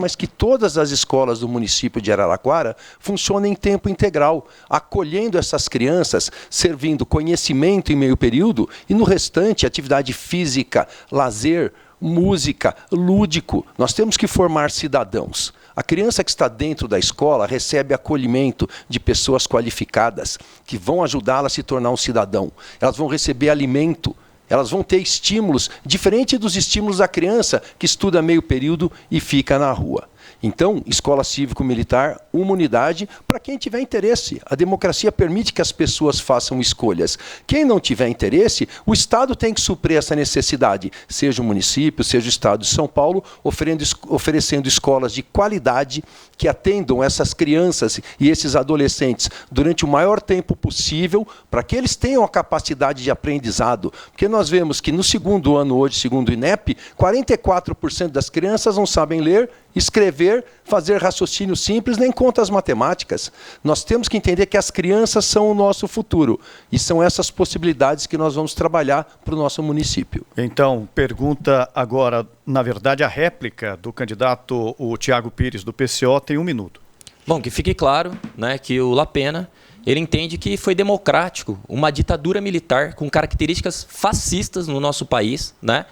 mas que todas as escolas do município de Araraquara funcionem em tempo integral, acolhendo essas crianças, servindo conhecimento em meio período e no restante atividade física, lazer, música, lúdico. Nós temos que formar cidadãos. A criança que está dentro da escola recebe acolhimento de pessoas qualificadas que vão ajudá-la a se tornar um cidadão. Elas vão receber alimento. Elas vão ter estímulos, diferente dos estímulos da criança que estuda meio período e fica na rua. Então, escola cívico-militar, uma unidade, para quem tiver interesse. A democracia permite que as pessoas façam escolhas. Quem não tiver interesse, o Estado tem que suprir essa necessidade, seja o município, seja o Estado de São Paulo, oferecendo escolas de qualidade que atendam essas crianças e esses adolescentes durante o maior tempo possível, para que eles tenham a capacidade de aprendizado. Porque nós vemos que no segundo ano hoje, segundo o INEP, 44% das crianças não sabem ler, escrever, fazer raciocínio simples, nem contas matemáticas. Nós temos que entender que as crianças são o nosso futuro. E são essas possibilidades que nós vamos trabalhar para o nosso município. Então, pergunta agora, na verdade, a réplica do candidato, o Tiago Pires, do PCO, tem 1 minuto. Bom, que fique claro, né, que o Lapena, ele entende que foi democrático, uma ditadura militar com características fascistas no nosso país, né,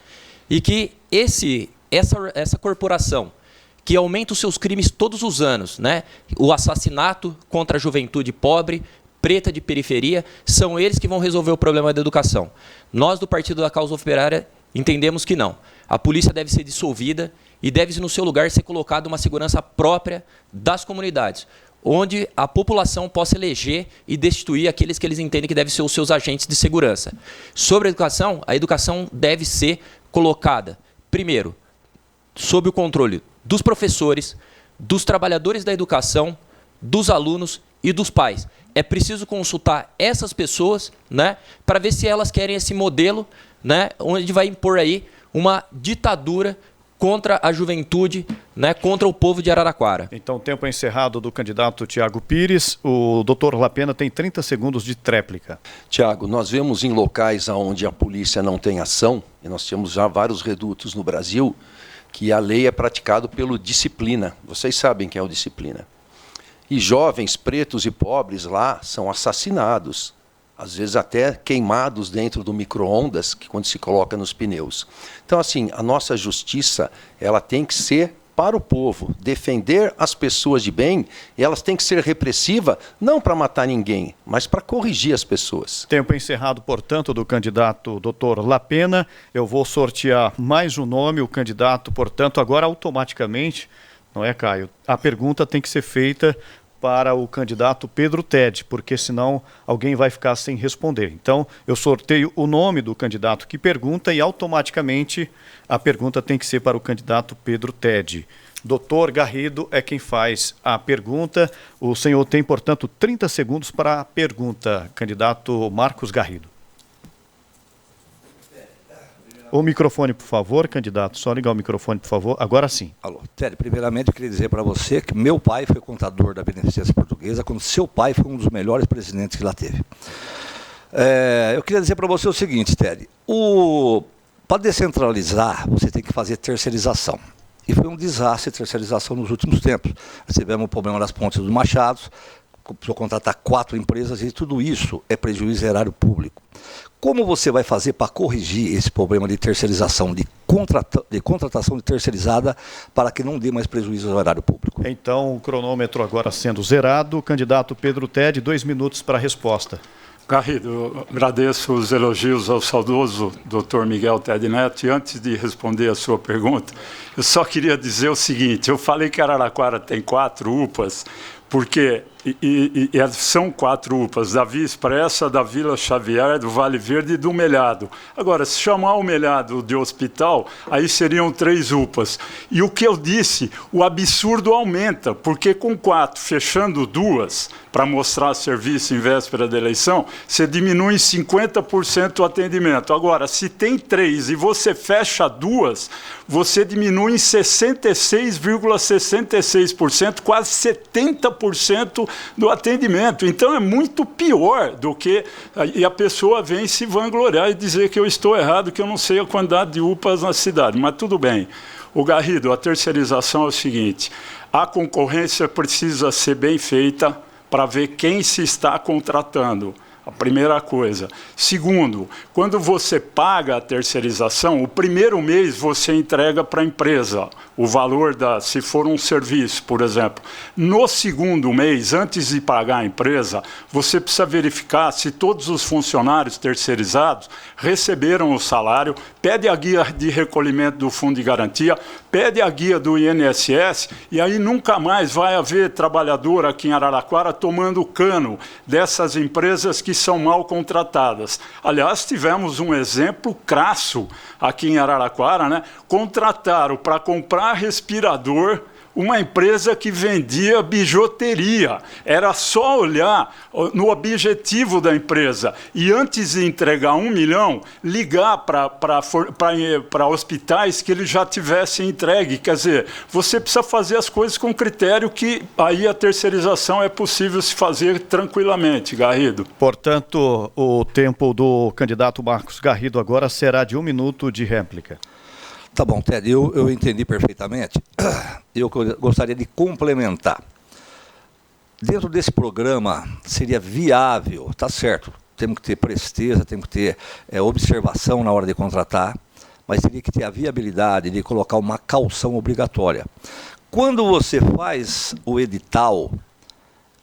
e que essa corporação que aumenta os seus crimes todos os anos, né? O assassinato contra a juventude pobre, preta de periferia, são eles que vão resolver o problema da educação. Nós, do Partido da Causa Operária, entendemos que não. A polícia deve ser dissolvida e deve, no seu lugar, ser colocada uma segurança própria das comunidades, onde a população possa eleger e destituir aqueles que eles entendem que devem ser os seus agentes de segurança. Sobre a educação deve ser colocada, primeiro, sob o controle dos professores, dos trabalhadores da educação, dos alunos e dos pais. É preciso consultar essas pessoas, né, para ver se elas querem esse modelo, né, onde vai impor aí uma ditadura contra a juventude, né, contra o povo de Araraquara. Então, tempo encerrado do candidato Tiago Pires. O doutor Lapena tem 30 segundos de tréplica. Tiago, nós vemos em locais onde a polícia não tem ação, e nós temos já vários redutos no Brasil, que a lei é praticada pelo disciplina. Vocês sabem quem é o disciplina. E jovens pretos e pobres lá são assassinados, às vezes até queimados dentro do micro-ondas, que quando se coloca nos pneus. Então, assim, a nossa justiça, ela tem que ser para o povo, defender as pessoas de bem, e elas têm que ser repressivas, não para matar ninguém, mas para corrigir as pessoas. Tempo encerrado, portanto, do candidato Dr. Lapena. Eu vou sortear mais um nome, o candidato, portanto, agora automaticamente, não é, Caio? A pergunta tem que ser feita para o candidato Pedro Tede, porque senão alguém vai ficar sem responder. Então, eu sorteio o nome do candidato que pergunta e automaticamente a pergunta tem que ser para o candidato Pedro Tede. Doutor Garrido é quem faz a pergunta. O senhor tem, portanto, 30 segundos para a pergunta, candidato Marcos Garrido. O microfone, por favor, candidato. Só ligar o microfone, por favor. Agora sim. Alô, Ted, primeiramente eu queria dizer para você que meu pai foi contador da Beneficência Portuguesa, quando seu pai foi um dos melhores presidentes que lá teve. Eu queria dizer para você o seguinte, Ted. Para descentralizar, você tem que fazer terceirização. E foi um desastre a terceirização nos últimos tempos. Nós tivemos o problema das pontes dos Machados, precisou contratar 4 empresas e tudo isso é prejuízo ao erário público. Como você vai fazer para corrigir esse problema de terceirização, de contratação de terceirizada, para que não dê mais prejuízo ao erário público? Então, o cronômetro agora sendo zerado. Candidato Pedro Ted, 2 minutos para a resposta. Garrido, eu agradeço os elogios ao saudoso Dr. Miguel Ted Neto. E antes de responder a sua pergunta, eu só queria dizer o seguinte: eu falei que Araraquara tem 4 UPAs, porque são 4 UPAs, da Via Expressa, da Vila Xavier, do Vale Verde e do Melhado. Agora, se chamar o Melhado de hospital, aí seriam 3 UPAs. E o que eu disse, o absurdo aumenta, porque com 4, fechando 2, para mostrar serviço em véspera da eleição, você diminui em 50% o atendimento. Agora, se tem 3 e você fecha 2, você diminui em 66,66%, quase 70% do atendimento. Então é muito pior do que... E a pessoa vem se vangloriar e dizer que eu estou errado, que eu não sei a quantidade de UPAs na cidade. Mas tudo bem. O Garrido, a terceirização é o seguinte: a concorrência precisa ser bem feita para ver quem se está contratando. A primeira coisa. Segundo, quando você paga a terceirização, o primeiro mês você entrega para a empresa o valor se for um serviço, por exemplo. No segundo mês, antes de pagar a empresa, você precisa verificar se todos os funcionários terceirizados receberam o salário, pede a guia de recolhimento do Fundo de Garantia, pede a guia do INSS, e aí nunca mais vai haver trabalhador aqui em Araraquara tomando cano dessas empresas que são mal contratadas. Aliás, tivemos um exemplo crasso aqui em Araraquara, né? Contrataram para comprar respirador uma empresa que vendia bijuteria. Era só olhar no objetivo da empresa e, antes de entregar 1 milhão, ligar para hospitais que eles já tivessem entregue. Quer dizer, você precisa fazer as coisas com critério, que aí a terceirização é possível se fazer tranquilamente, Garrido. Portanto, o tempo do candidato Marcos Garrido agora será de 1 minuto de réplica. Tá bom, Ted, eu entendi perfeitamente. Eu gostaria de complementar. Dentro desse programa, seria viável, tá certo, temos que ter presteza, temos que ter observação na hora de contratar, mas teria que ter a viabilidade de colocar uma caução obrigatória. Quando você faz o edital,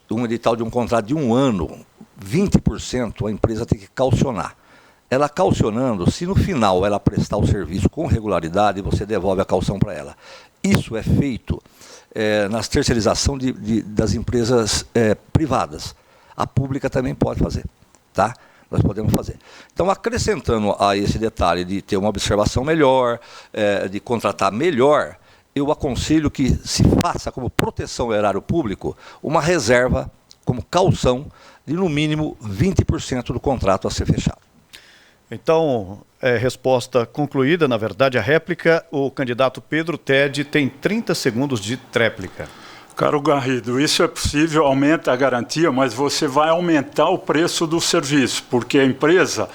um edital de um contrato de 1 ano, 20% a empresa tem que caucionar. Ela caucionando, se no final ela prestar o serviço com regularidade, você devolve a caução para ela. Isso é feito nas terceirização das empresas privadas. A pública também pode fazer, tá? Nós podemos fazer. Então, acrescentando a esse detalhe de ter uma observação melhor, de contratar melhor, eu aconselho que se faça como proteção ao erário público uma reserva, como caução, de no mínimo 20% do contrato a ser fechado. Então, resposta concluída, na verdade, a réplica. O candidato Pedro Ted tem 30 segundos de tréplica. Caro Garrido, isso é possível, aumenta a garantia, mas você vai aumentar o preço do serviço, porque a empresa,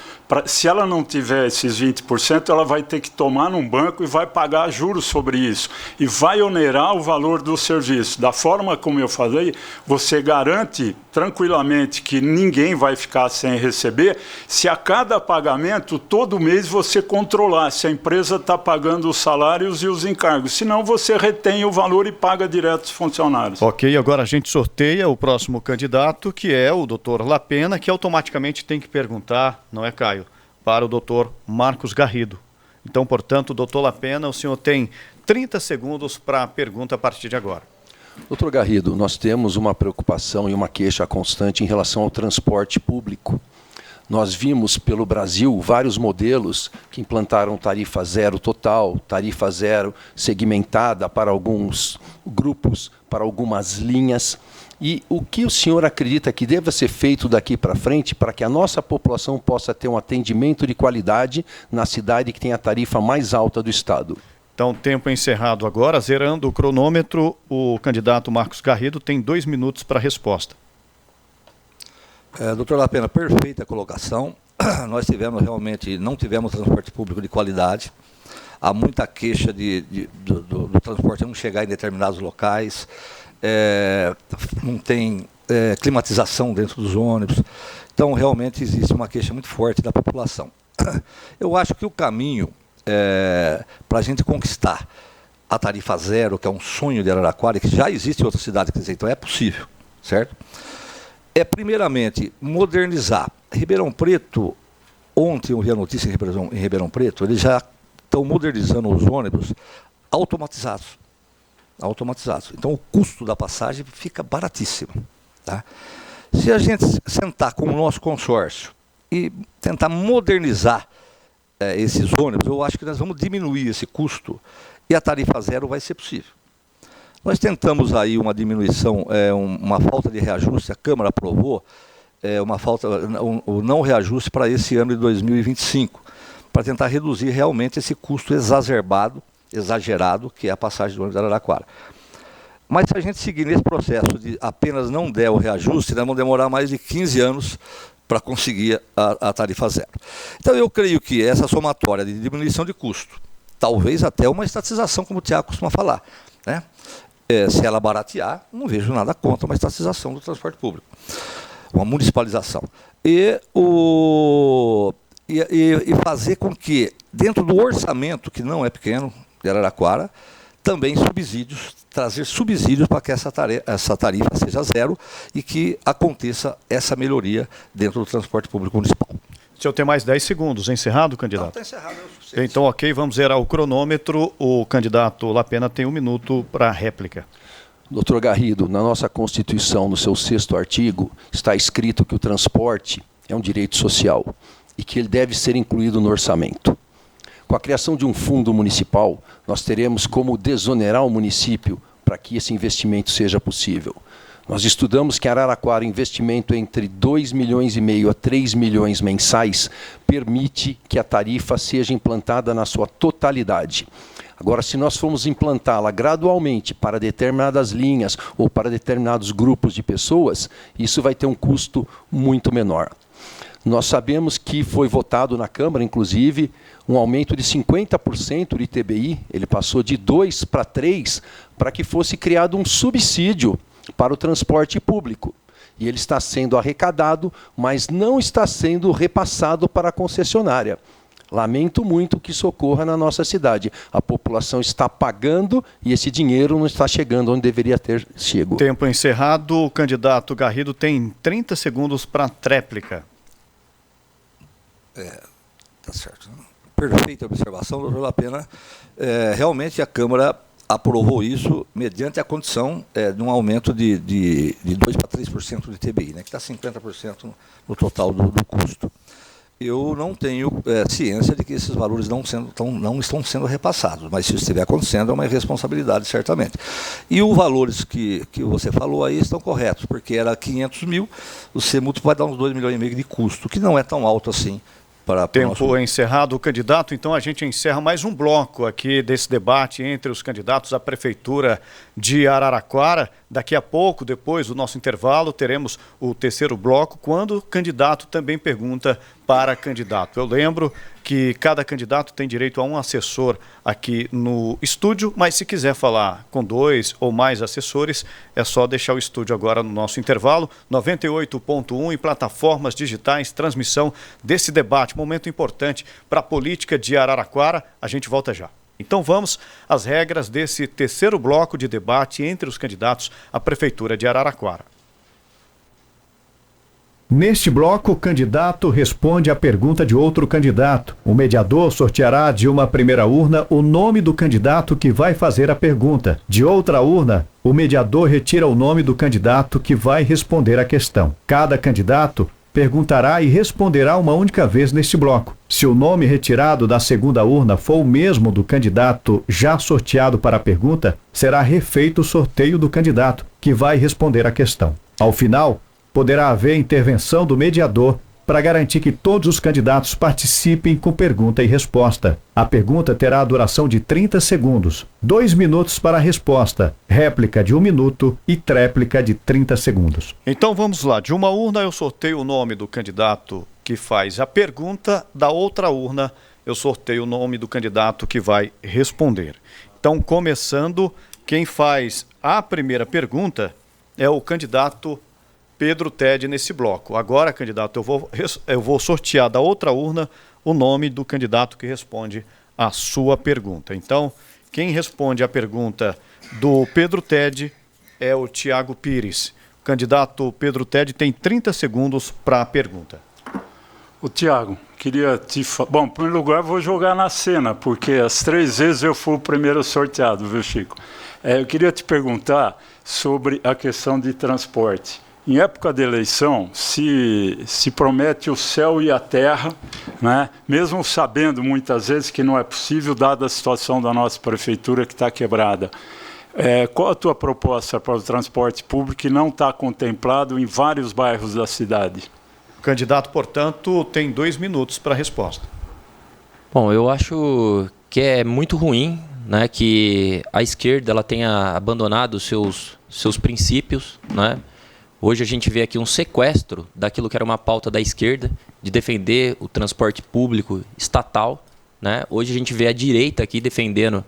se ela não tiver esses 20%, ela vai ter que tomar num banco e vai pagar juros sobre isso, e vai onerar o valor do serviço. Da forma como eu falei, você garante tranquilamente que ninguém vai ficar sem receber, se a cada pagamento, todo mês, você controlar se a empresa está pagando os salários e os encargos, senão você retém o valor e paga direto os funcionários. Ok, agora a gente sorteia o próximo candidato, que é o doutor Lapena, que automaticamente tem que perguntar, não é, Caio, para o doutor Marcos Garrido. Então, portanto, doutor Lapena, o senhor tem 30 segundos para a pergunta a partir de agora. Doutor Garrido, nós temos uma preocupação e uma queixa constante em relação ao transporte público. Nós vimos pelo Brasil vários modelos que implantaram tarifa zero total, tarifa zero segmentada para alguns grupos, para algumas linhas. E o que o senhor acredita que deva ser feito daqui para frente para que a nossa população possa ter um atendimento de qualidade na cidade que tem a tarifa mais alta do estado? Então, tempo encerrado agora. Zerando o cronômetro, o candidato Marcos Garrido tem 2 minutos para a resposta. Doutor Lapena, perfeita colocação. Nós não tivemos transporte público de qualidade. Há muita queixa do transporte não chegar em determinados locais. Não tem climatização dentro dos ônibus. Então, realmente, existe uma queixa muito forte da população. Eu acho que o caminho para a gente conquistar a tarifa zero, que é um sonho de Araraquara, que já existe em outras cidades, quer dizer, então é possível, certo? Primeiramente, modernizar. Ribeirão Preto, ontem eu vi a notícia em Ribeirão Preto, eles já estão modernizando os ônibus automatizados. Então, o custo da passagem fica baratíssimo. Tá? Se a gente sentar com o nosso consórcio e tentar modernizar esses ônibus, eu acho que nós vamos diminuir esse custo e a tarifa zero vai ser possível. Nós tentamos aí uma diminuição, uma falta de reajuste, a Câmara aprovou o não reajuste para esse ano de 2025, para tentar reduzir realmente esse custo exagerado, que é a passagem do ônibus de Araraquara. Mas se a gente seguir nesse processo de apenas não der o reajuste, nós vamos demorar mais de 15 anos para conseguir a tarifa zero. Então eu creio que essa somatória de diminuição de custo, talvez até uma estatização, como o Tiago costuma falar, né? Se ela baratear, não vejo nada contra uma estatização do transporte público, uma municipalização. E fazer com que, dentro do orçamento, que não é pequeno, de Araraquara, também trazer subsídios para que essa tarifa seja zero e que aconteça essa melhoria dentro do transporte público municipal. O senhor tem mais 10 segundos. Encerrado, candidato? Não, está encerrado. É o suficiente. Então, ok, vamos zerar o cronômetro. O candidato Lapena tem 1 minuto para a réplica. Doutor Garrido, na nossa Constituição, no seu 6º artigo, está escrito que o transporte é um direito social e que ele deve ser incluído no orçamento. Com a criação de um fundo municipal, nós teremos como desonerar o município para que esse investimento seja possível. Nós estudamos que em Araraquara, investimento entre 2,5 milhões a 3 milhões mensais permite que a tarifa seja implantada na sua totalidade. Agora, se nós formos implantá-la gradualmente para determinadas linhas ou para determinados grupos de pessoas, isso vai ter um custo muito menor. Nós sabemos que foi votado na Câmara, inclusive, um aumento de 50% do ITBI, ele passou de 2 para 3, para que fosse criado um subsídio para o transporte público. E ele está sendo arrecadado, mas não está sendo repassado para a concessionária. Lamento muito que isso ocorra na nossa cidade. A população está pagando e esse dinheiro não está chegando onde deveria ter chegado. Tempo encerrado. O candidato Garrido tem 30 segundos para a tréplica. Tá certo. Perfeita observação, doutor Lapena. Realmente a Câmara aprovou isso mediante a condição de um aumento de 2 para 3% do ITBI, né, que está 50% no total do custo. Eu não tenho ciência de que esses valores não estão sendo repassados, mas se isso estiver acontecendo é uma irresponsabilidade, certamente. E os valores que você falou aí estão corretos, porque era 500 mil, o CEMUT vai dar uns 2,5 milhões de custo, que não é tão alto assim. Tempo encerrado o candidato, então a gente encerra mais um bloco aqui desse debate entre os candidatos à Prefeitura de Araraquara. Daqui a pouco, depois do nosso intervalo, teremos o terceiro bloco, quando o candidato também pergunta para candidato. Eu lembro que cada candidato tem direito a um assessor aqui no estúdio, mas se quiser falar com 2 ou mais assessores, é só deixar o estúdio agora no nosso intervalo. 98.1 e plataformas digitais, transmissão desse debate, momento importante para a política de Araraquara. A gente volta já. Então vamos às regras desse terceiro bloco de debate entre os candidatos à Prefeitura de Araraquara. Neste bloco, o candidato responde à pergunta de outro candidato. O mediador sorteará de uma primeira urna o nome do candidato que vai fazer a pergunta. De outra urna, o mediador retira o nome do candidato que vai responder a questão. Cada candidato perguntará e responderá uma única vez neste bloco. Se o nome retirado da segunda urna for o mesmo do candidato já sorteado para a pergunta, será refeito o sorteio do candidato, que vai responder a questão. Ao final, poderá haver intervenção do mediador para garantir que todos os candidatos participem com pergunta e resposta. A pergunta terá a duração de 30 segundos, 2 minutos para a resposta, réplica de 1 minuto e tréplica de 30 segundos. Então vamos lá, de uma urna eu sorteio o nome do candidato que faz a pergunta, da outra urna eu sorteio o nome do candidato que vai responder. Então, começando, quem faz a primeira pergunta é o candidato Pedro Ted nesse bloco. Agora, candidato, eu vou sortear da outra urna o nome do candidato que responde a sua pergunta. Então, quem responde a pergunta do Pedro Ted é o Tiago Pires. O candidato Pedro Ted tem 30 segundos para a pergunta. O Tiago, queria te falar. Bom, em primeiro lugar, vou jogar na cena, porque as 3 vezes eu fui o primeiro sorteado, viu, Chico? Eu queria te perguntar sobre a questão de transporte. Em época de eleição, se promete o céu e a terra, né? Mesmo sabendo muitas vezes que não é possível, dada a situação da nossa prefeitura que está quebrada. Qual a tua proposta para o transporte público que não está contemplado em vários bairros da cidade? O candidato, portanto, tem 2 minutos para a resposta. Bom, eu acho que é muito ruim, né, que a esquerda ela tenha abandonado os seus princípios, né? Hoje a gente vê aqui um sequestro daquilo que era uma pauta da esquerda, de defender o transporte público estatal, né? Hoje a gente vê a direita aqui defendendo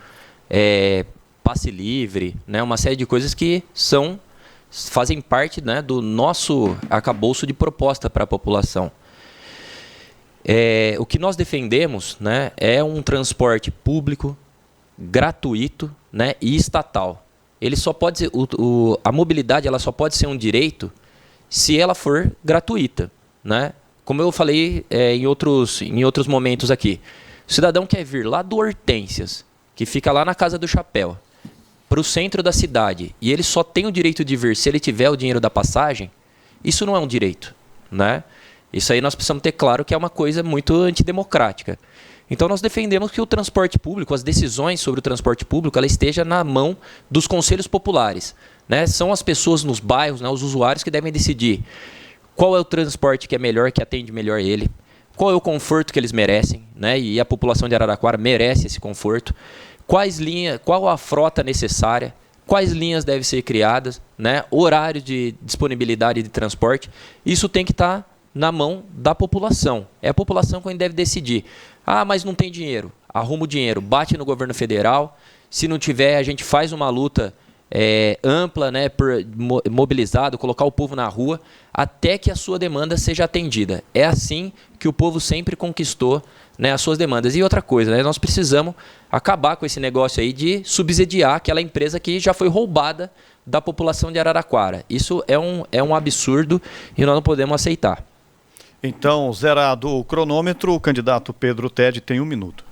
passe livre, né? Uma série de coisas que fazem parte, né, do nosso arcabouço de proposta para a população. O que nós defendemos, né, é um transporte público, gratuito, né, e estatal. Ele só pode ser, a mobilidade ela só pode ser um direito se ela for gratuita, né? Como eu falei em outros momentos aqui. O cidadão quer vir lá do Hortências, que fica lá na Casa do Chapéu, para o centro da cidade, e ele só tem o direito de vir se ele tiver o dinheiro da passagem, isso não é um direito, né? Isso aí nós precisamos ter claro que é uma coisa muito antidemocrática. Então nós defendemos que o transporte público, as decisões sobre o transporte público, ela esteja na mão dos conselhos populares, né? São as pessoas nos bairros, né, os usuários que devem decidir qual é o transporte que é melhor, que atende melhor ele, qual é o conforto que eles merecem, né? E a população de Araraquara merece esse conforto. Qual a frota necessária, quais linhas devem ser criadas, né? Horário de disponibilidade de transporte, isso tem que estar na mão da população. É a população quem deve decidir. Ah, mas não tem dinheiro. Arruma o dinheiro, bate no governo federal. Se não tiver, a gente faz uma luta ampla, né, mobilizado, colocar o povo na rua, até que a sua demanda seja atendida. É assim que o povo sempre conquistou, né, as suas demandas. E outra coisa, né, nós precisamos acabar com esse negócio aí de subsidiar aquela empresa que já foi roubada da população de Araraquara. Isso é um absurdo e nós não podemos aceitar. Então, zerado o cronômetro, o candidato Pedro Ted tem 1 minuto.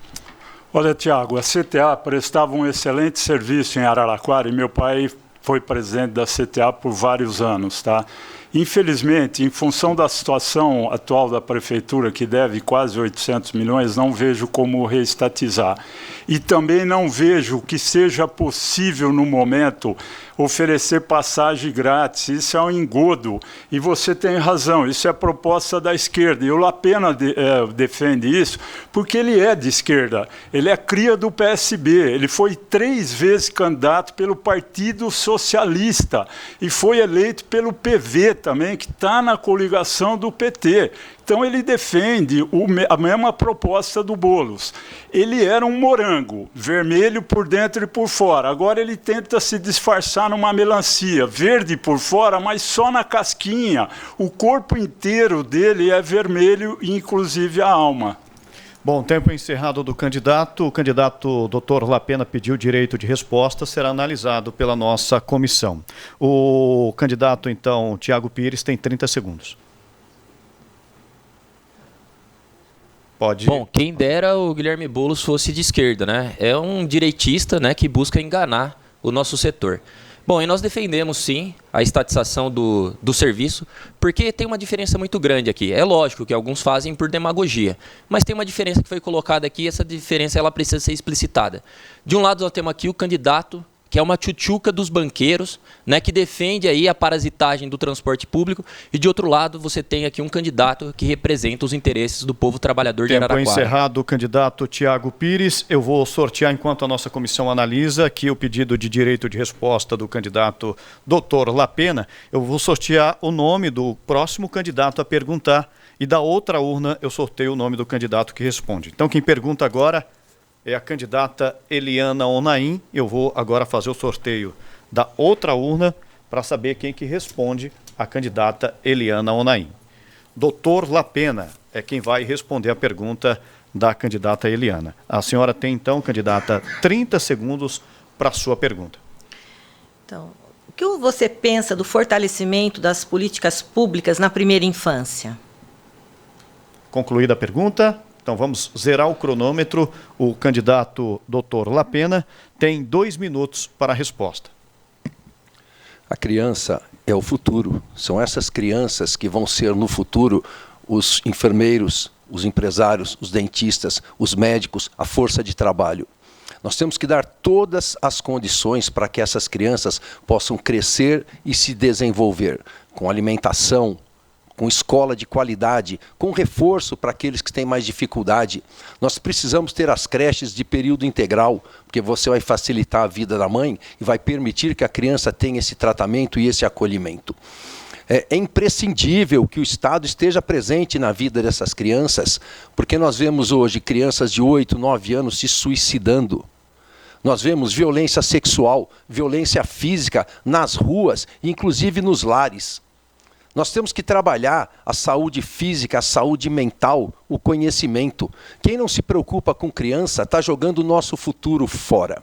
Olha, Tiago, a CTA prestava um excelente serviço em Araraquara e meu pai foi presidente da CTA por vários anos, tá? Infelizmente, em função da situação atual da prefeitura, que deve quase 800 milhões, não vejo como reestatizar. E também não vejo que seja possível, no momento, oferecer passagem grátis. Isso é um engodo. E você tem razão, isso é proposta da esquerda. E o Lapena defende isso porque ele é de esquerda. Ele é cria do PSB. Ele foi 3 vezes candidato pelo Partido Socialista e foi eleito pelo PV também, que está na coligação do PT. Então ele defende a mesma proposta do Boulos. Ele era um morango, vermelho por dentro e por fora. Agora ele tenta se disfarçar numa melancia, verde por fora, mas só na casquinha. O corpo inteiro dele é vermelho, inclusive a alma. Bom, tempo encerrado do candidato. O candidato Dr. Lapena pediu direito de resposta, será analisado pela nossa comissão. O candidato, então, Tiago Pires, tem 30 segundos. Pode. Bom, quem dera o Guilherme Boulos fosse de esquerda, né? É um direitista, né, que busca enganar o nosso setor. Bom, e nós defendemos, sim, a estatização do serviço, porque tem uma diferença muito grande aqui. É lógico que alguns fazem por demagogia, mas tem uma diferença que foi colocada aqui, e essa diferença ela precisa ser explicitada. De um lado, nós temos aqui o candidato, que é uma tchutchuca dos banqueiros, né, que defende aí a parasitagem do transporte público, e de outro lado você tem aqui um candidato que representa os interesses do povo trabalhador de Araraquara. Tempo encerrado, o candidato Tiago Pires. Eu vou sortear, enquanto a nossa comissão analisa, aqui o pedido de direito de resposta do candidato Dr. Lapena. Eu vou sortear o nome do próximo candidato a perguntar, e da outra urna eu sorteio o nome do candidato que responde. Então quem pergunta agora é a candidata Eliana Onaim. Eu vou agora fazer o sorteio da outra urna para saber quem que responde a candidata Eliana Onaim. Doutor Lapena é quem vai responder a pergunta da candidata Eliana. A senhora tem então, candidata, 30 segundos para a sua pergunta. Então, o que você pensa do fortalecimento das políticas públicas na primeira infância? Concluída a pergunta. Então vamos zerar o cronômetro. O candidato Dr. Lapena tem 2 minutos para a resposta. A criança é o futuro. São essas crianças que vão ser no futuro os enfermeiros, os empresários, os dentistas, os médicos, a força de trabalho. Nós temos que dar todas as condições para que essas crianças possam crescer e se desenvolver, com alimentação, com escola de qualidade, com reforço para aqueles que têm mais dificuldade. Nós precisamos ter as creches de período integral, porque você vai facilitar a vida da mãe e vai permitir que a criança tenha esse tratamento e esse acolhimento. É imprescindível que o Estado esteja presente na vida dessas crianças, porque nós vemos hoje crianças de 8, 9 anos se suicidando. Nós vemos violência sexual, violência física nas ruas, inclusive nos lares. Nós temos que trabalhar a saúde física, a saúde mental, o conhecimento. Quem não se preocupa com criança está jogando o nosso futuro fora.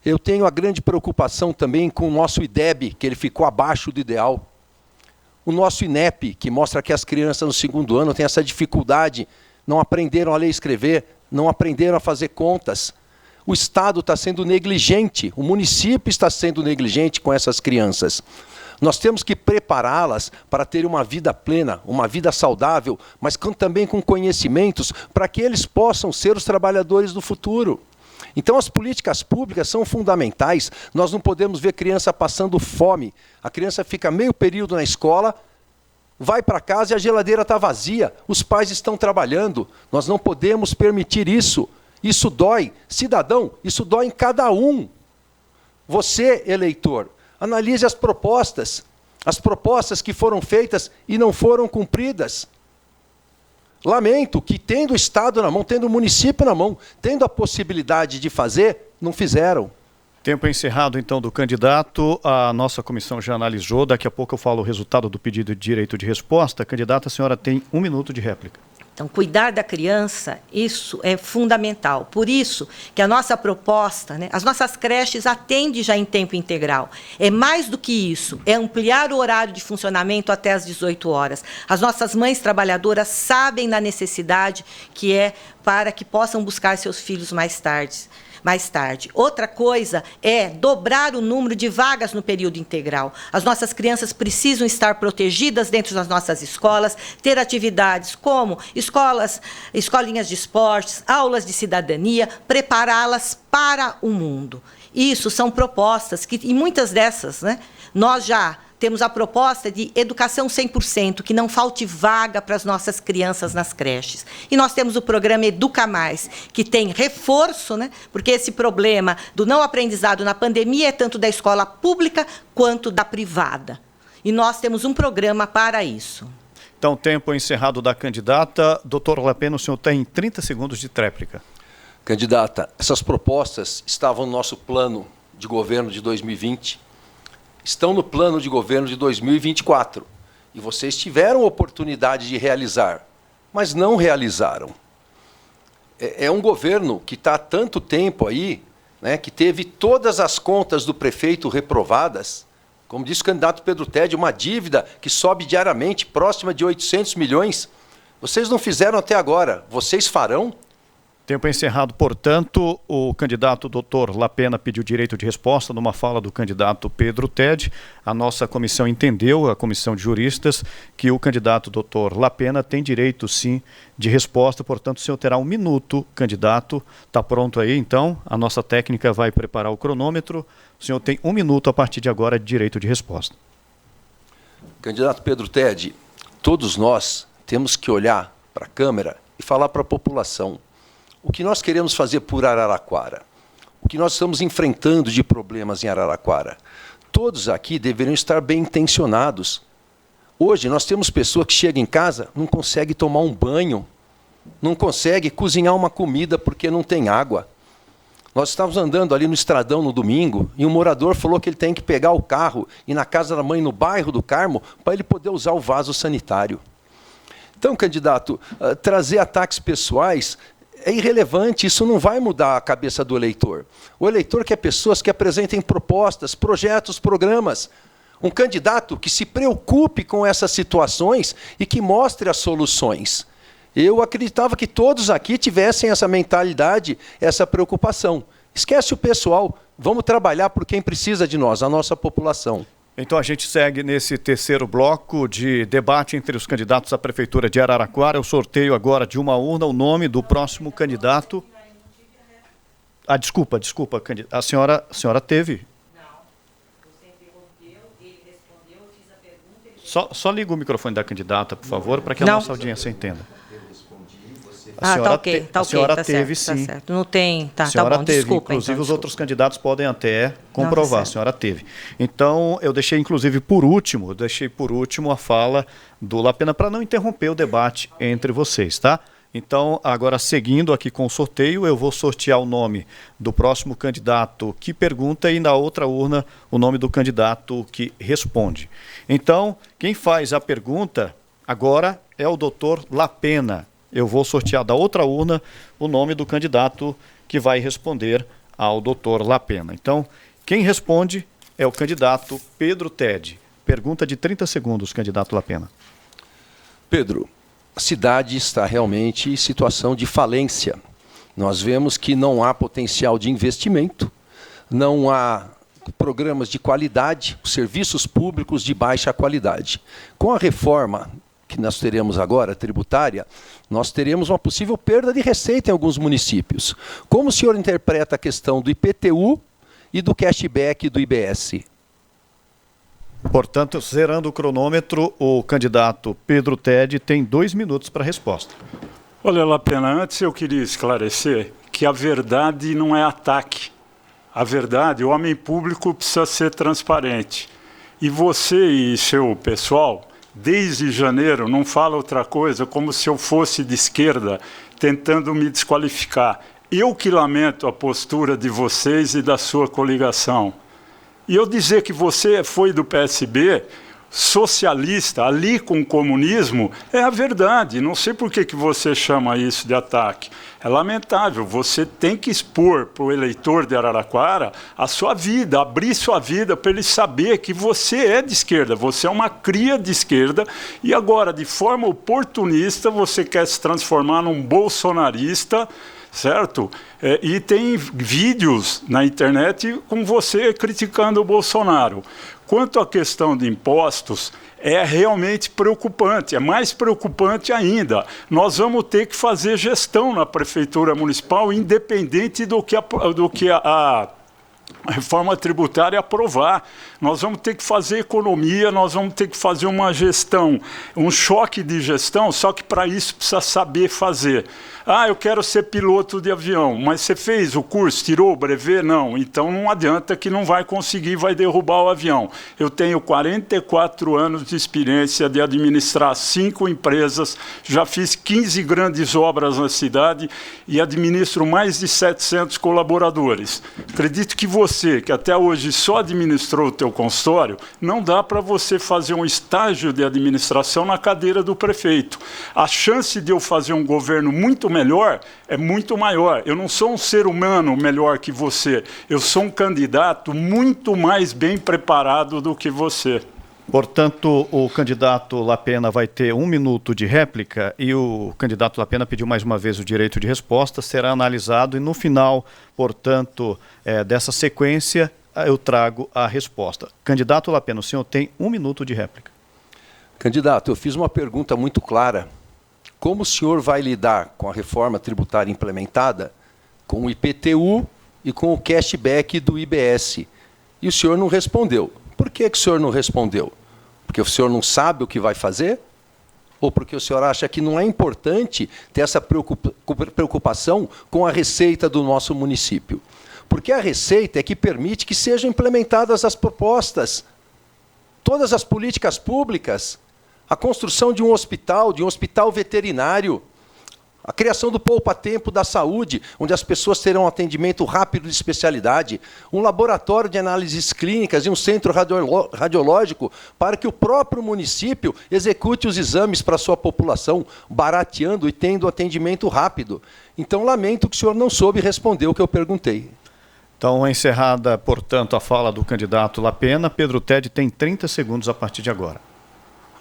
Eu tenho a grande preocupação também com o nosso IDEB, que ele ficou abaixo do ideal. O nosso INEP, que mostra que as crianças no 2º ano têm essa dificuldade, não aprenderam a ler e escrever, não aprenderam a fazer contas. O Estado está sendo negligente, o município está sendo negligente com essas crianças. Nós temos que prepará-las para ter uma vida plena, uma vida saudável, mas também com conhecimentos para que eles possam ser os trabalhadores do futuro. Então as políticas públicas são fundamentais. Nós não podemos ver criança passando fome. A criança fica meio período na escola, vai para casa e a geladeira está vazia. Os pais estão trabalhando. Nós não podemos permitir isso. Isso dói. Cidadão, isso dói em cada um. Você, eleitor, analise as propostas que foram feitas e não foram cumpridas. Lamento que, tendo o Estado na mão, tendo o município na mão, tendo a possibilidade de fazer, não fizeram. Tempo encerrado, então, do candidato. A nossa comissão já analisou. Daqui a pouco eu falo o resultado do pedido de direito de resposta. Candidata, a senhora tem 1 minuto de réplica. Então, cuidar da criança, isso é fundamental. Por isso que a nossa proposta, né, as nossas creches atendem já em tempo integral. É mais do que isso, é ampliar o horário de funcionamento até às 18 horas. As nossas mães trabalhadoras sabem da necessidade que é para que possam buscar seus filhos mais tarde. Outra coisa é dobrar o número de vagas no período integral. As nossas crianças precisam estar protegidas dentro das nossas escolas, ter atividades como escolinhas de esportes, aulas de cidadania, prepará-las para o mundo. Isso são propostas que, e muitas dessas, né, nós já temos a proposta de educação 100%, que não falte vaga para as nossas crianças nas creches. E nós temos o programa Educa Mais, que tem reforço, né? Porque esse problema do não aprendizado na pandemia é tanto da escola pública quanto da privada. E nós temos um programa para isso. Então, tempo encerrado da candidata. Doutor Lapena, o senhor tem 30 segundos de tréplica. Candidata, essas propostas estavam no nosso plano de governo de 2020, estão no plano de governo de 2024. E vocês tiveram oportunidade de realizar, mas não realizaram. É um governo que está há tanto tempo aí, né, que teve todas as contas do prefeito reprovadas, como disse o candidato Pedro Tede, uma dívida que sobe diariamente, próxima de 800 milhões. Vocês não fizeram até agora, vocês farão? Tempo encerrado, portanto, o candidato Dr. Lapena pediu direito de resposta numa fala do candidato Pedro Tede. A nossa comissão entendeu, a comissão de juristas, que o candidato Dr. Lapena tem direito, sim, de resposta. Portanto, o senhor terá 1 minuto, candidato. Está pronto aí, então? A nossa técnica vai preparar o cronômetro. O senhor tem 1 minuto a partir de agora de direito de resposta. Candidato Pedro Tede, todos nós temos que olhar para a câmera e falar para a população o que nós queremos fazer por Araraquara, o que nós estamos enfrentando de problemas em Araraquara. Todos aqui deveriam estar bem intencionados. Hoje nós temos pessoas que chegam em casa, não conseguem tomar um banho, não conseguem cozinhar uma comida porque não tem água. Nós estávamos andando ali no Estradão no domingo e um morador falou que ele tem que pegar o carro e ir na casa da mãe no bairro do Carmo para ele poder usar o vaso sanitário. Então, candidato, trazer ataques pessoais é irrelevante, isso não vai mudar a cabeça do eleitor. O eleitor quer pessoas que apresentem propostas, projetos, programas. Um candidato que se preocupe com essas situações e que mostre as soluções. Eu acreditava que todos aqui tivessem essa mentalidade, essa preocupação. Esquece o pessoal, vamos trabalhar por quem precisa de nós, a nossa população. Então a gente segue nesse terceiro bloco de debate entre os candidatos à Prefeitura de Araraquara. Eu sorteio agora de uma urna o nome do próximo candidato. Ah, desculpa, a senhora teve? Não, você interrompeu, ele respondeu, eu fiz a pergunta... Só liga o microfone da candidata, por favor, para que a nossa audiência entenda. A senhora teve, sim. Tá certo. Não tem, a senhora bom, teve, desculpa. inclusive os outros candidatos podem até comprovar, a senhora teve. Então, eu deixei inclusive por último a fala do Lapena para não interromper o debate entre vocês, tá? Então, agora seguindo aqui com o sorteio, eu vou sortear o nome do próximo candidato que pergunta e na outra urna o nome do candidato que responde. Então, quem faz a pergunta agora é o Dr. Lapena. Eu vou sortear da outra urna o nome do candidato que vai responder ao Dr. Lapena. Então, quem responde é o candidato Pedro Tede. Pergunta de 30 segundos, candidato Lapena. Pedro, a cidade está realmente em situação de falência. Nós vemos que não há potencial de investimento, não há programas de qualidade, serviços públicos de baixa qualidade. Com a reforma que nós teremos agora, tributária, nós teremos uma possível perda de receita em alguns municípios. Como o senhor interpreta a questão do IPTU e do cashback do IBS? Portanto, zerando o cronômetro, o candidato Pedro Tede tem 2 minutos para a resposta. Olha, Lapena, antes eu queria esclarecer que a verdade não é ataque. A verdade, o homem público precisa ser transparente. E você e seu pessoal... desde janeiro, não fala outra coisa, como se eu fosse de esquerda, tentando me desqualificar. Eu que lamento a postura de vocês e da sua coligação. E eu dizer que você foi do PSB, socialista, ali com o comunismo, é a verdade. Não sei por que você chama isso de ataque. É lamentável, você tem que expor para o eleitor de Araraquara a sua vida, abrir sua vida para ele saber que você é de esquerda, você é uma cria de esquerda e agora, de forma oportunista, você quer se transformar num bolsonarista, certo? E tem vídeos na internet com você criticando o Bolsonaro. Quanto à questão de impostos, é realmente preocupante, é mais preocupante ainda. Nós vamos ter que fazer gestão na Prefeitura Municipal, independente do que a reforma tributária aprovar. Nós vamos ter que fazer economia, nós vamos ter que fazer uma gestão, um choque de gestão, só que para isso precisa saber fazer. Ah, eu quero ser piloto de avião, mas você fez o curso, tirou o brevet? Não, então não adianta que não vai conseguir, vai derrubar o avião. Eu tenho 44 anos de experiência de administrar 5 empresas, já fiz 15 grandes obras na cidade e administro mais de 700 colaboradores. Acredito que você, que até hoje só administrou o teu consultório, não dá para você fazer um estágio de administração na cadeira do prefeito. A chance de eu fazer um governo muito melhor é muito maior. Eu não sou um ser humano melhor que você. Eu sou um candidato muito mais bem preparado do que você. Portanto, o candidato Lapena vai ter 1 minuto de réplica e o candidato Lapena pediu mais uma vez o direito de resposta, será analisado e no final, portanto, dessa sequência, eu trago a resposta. Candidato Lapena, o senhor tem 1 minuto de réplica. Candidato, eu fiz uma pergunta muito clara. Como o senhor vai lidar com a reforma tributária implementada, com o IPTU e com o cashback do IBS? E o senhor não respondeu. Por que o senhor não respondeu? Porque o senhor não sabe o que vai fazer? Ou porque o senhor acha que não é importante ter essa preocupação com a receita do nosso município? Porque a receita é que permite que sejam implementadas as propostas, todas as políticas públicas, a construção de um hospital veterinário, a criação do poupa-tempo da saúde, onde as pessoas terão um atendimento rápido de especialidade, um laboratório de análises clínicas e um centro radiológico para que o próprio município execute os exames para a sua população, barateando e tendo atendimento rápido. Então, lamento que o senhor não soube responder o que eu perguntei. Então, encerrada, portanto, a fala do candidato Lapena, Pedro Tede tem 30 segundos a partir de agora.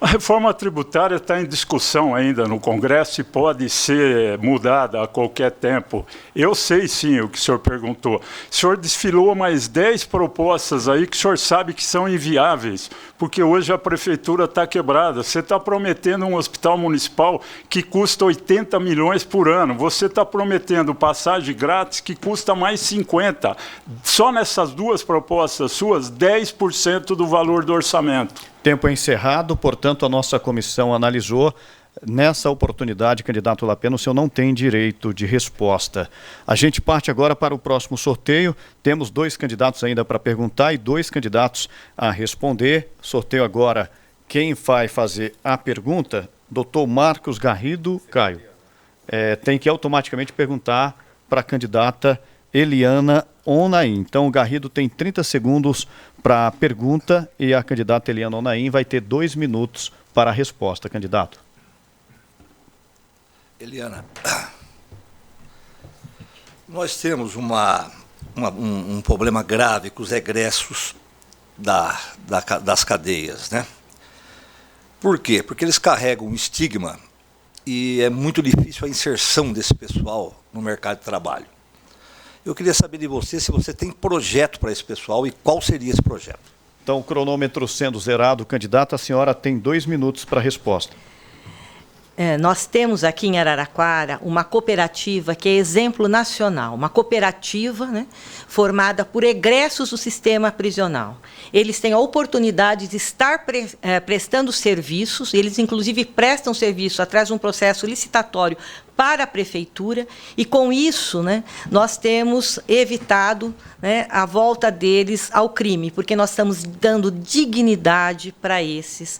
A reforma tributária está em discussão ainda no Congresso e pode ser mudada a qualquer tempo. Eu sei sim o que o senhor perguntou. O senhor desfilou mais 10 propostas aí que o senhor sabe que são inviáveis, porque hoje a prefeitura está quebrada. Você está prometendo um hospital municipal que custa 80 milhões por ano. Você está prometendo passagem grátis que custa mais 50. Só nessas duas propostas suas, 10% do valor do orçamento. Tempo encerrado, portanto, a nossa comissão analisou. Nessa oportunidade, candidato Lapena, o senhor não tem direito de resposta. A gente parte agora para o próximo sorteio. Temos 2 candidatos ainda para perguntar e 2 candidatos a responder. Sorteio agora quem vai fazer a pergunta, doutor Marcos Garrido Caio. Tem que automaticamente perguntar para a candidata Eliana Onaim. Então, o Garrido tem 30 segundos para a pergunta e a candidata Eliana Onaim vai ter 2 minutos para a resposta, candidato. Eliana, nós temos um problema grave com os egressos das cadeias, né? Por quê? Porque eles carregam um estigma e é muito difícil a inserção desse pessoal no mercado de trabalho. Eu queria saber de você se você tem projeto para esse pessoal e qual seria esse projeto. Então, o cronômetro sendo zerado, candidato, a senhora tem 2 minutos para a resposta. Nós temos aqui em Araraquara uma cooperativa que é exemplo nacional, uma cooperativa, né, formada por egressos do sistema prisional. Eles têm a oportunidade de estar prestando serviços, eles inclusive prestam serviço através de um processo licitatório para a prefeitura e com isso, né, nós temos evitado, né, a volta deles ao crime, porque nós estamos dando dignidade para esses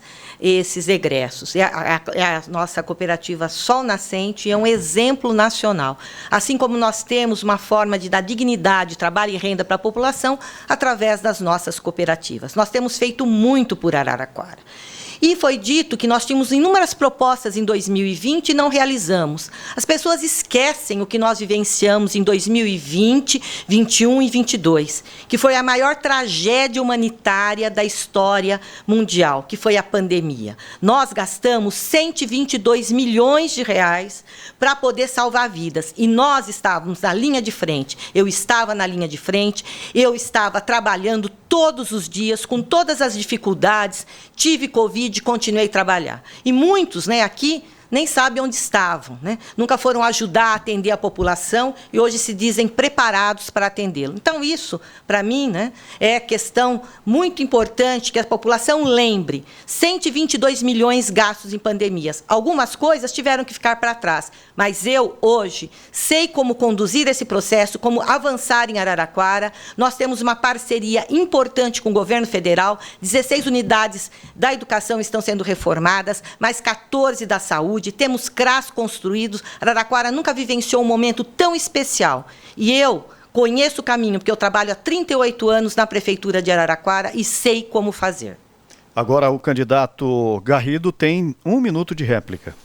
egressos. É a nossa cooperativa Sol Nascente é um exemplo nacional. Assim como nós temos uma forma de dar dignidade, trabalho e renda para a população através das nossas cooperativas. Nós temos feito muito por Araraquara. E foi dito que nós tínhamos inúmeras propostas em 2020 e não realizamos. As pessoas esquecem o que nós vivenciamos em 2020, 2021 e 2022, que foi a maior tragédia humanitária da história mundial, que foi a pandemia. Nós gastamos 122 milhões de reais para poder salvar vidas. E nós estávamos na linha de frente. Eu estava na linha de frente, eu estava trabalhando todos os dias, com todas as dificuldades, tive Covid, continuei a trabalhar. E muitos, né, aqui nem sabem onde estavam, né? Nunca foram ajudar a atender a população e hoje se dizem preparados para atendê-lo. Então, isso, para mim, né, é questão muito importante que a população lembre. 122 milhões gastos em pandemias. Algumas coisas tiveram que ficar para trás, mas eu, hoje, sei como conduzir esse processo, como avançar em Araraquara. Nós temos uma parceria importante com o governo federal, 16 unidades da educação estão sendo reformadas, mais 14 da saúde, temos CRAS construídos. Araraquara nunca vivenciou um momento tão especial. E eu conheço o caminho, porque eu trabalho há 38 anos na Prefeitura de Araraquara e sei como fazer. Agora o candidato Garrido tem 1 minuto de réplica.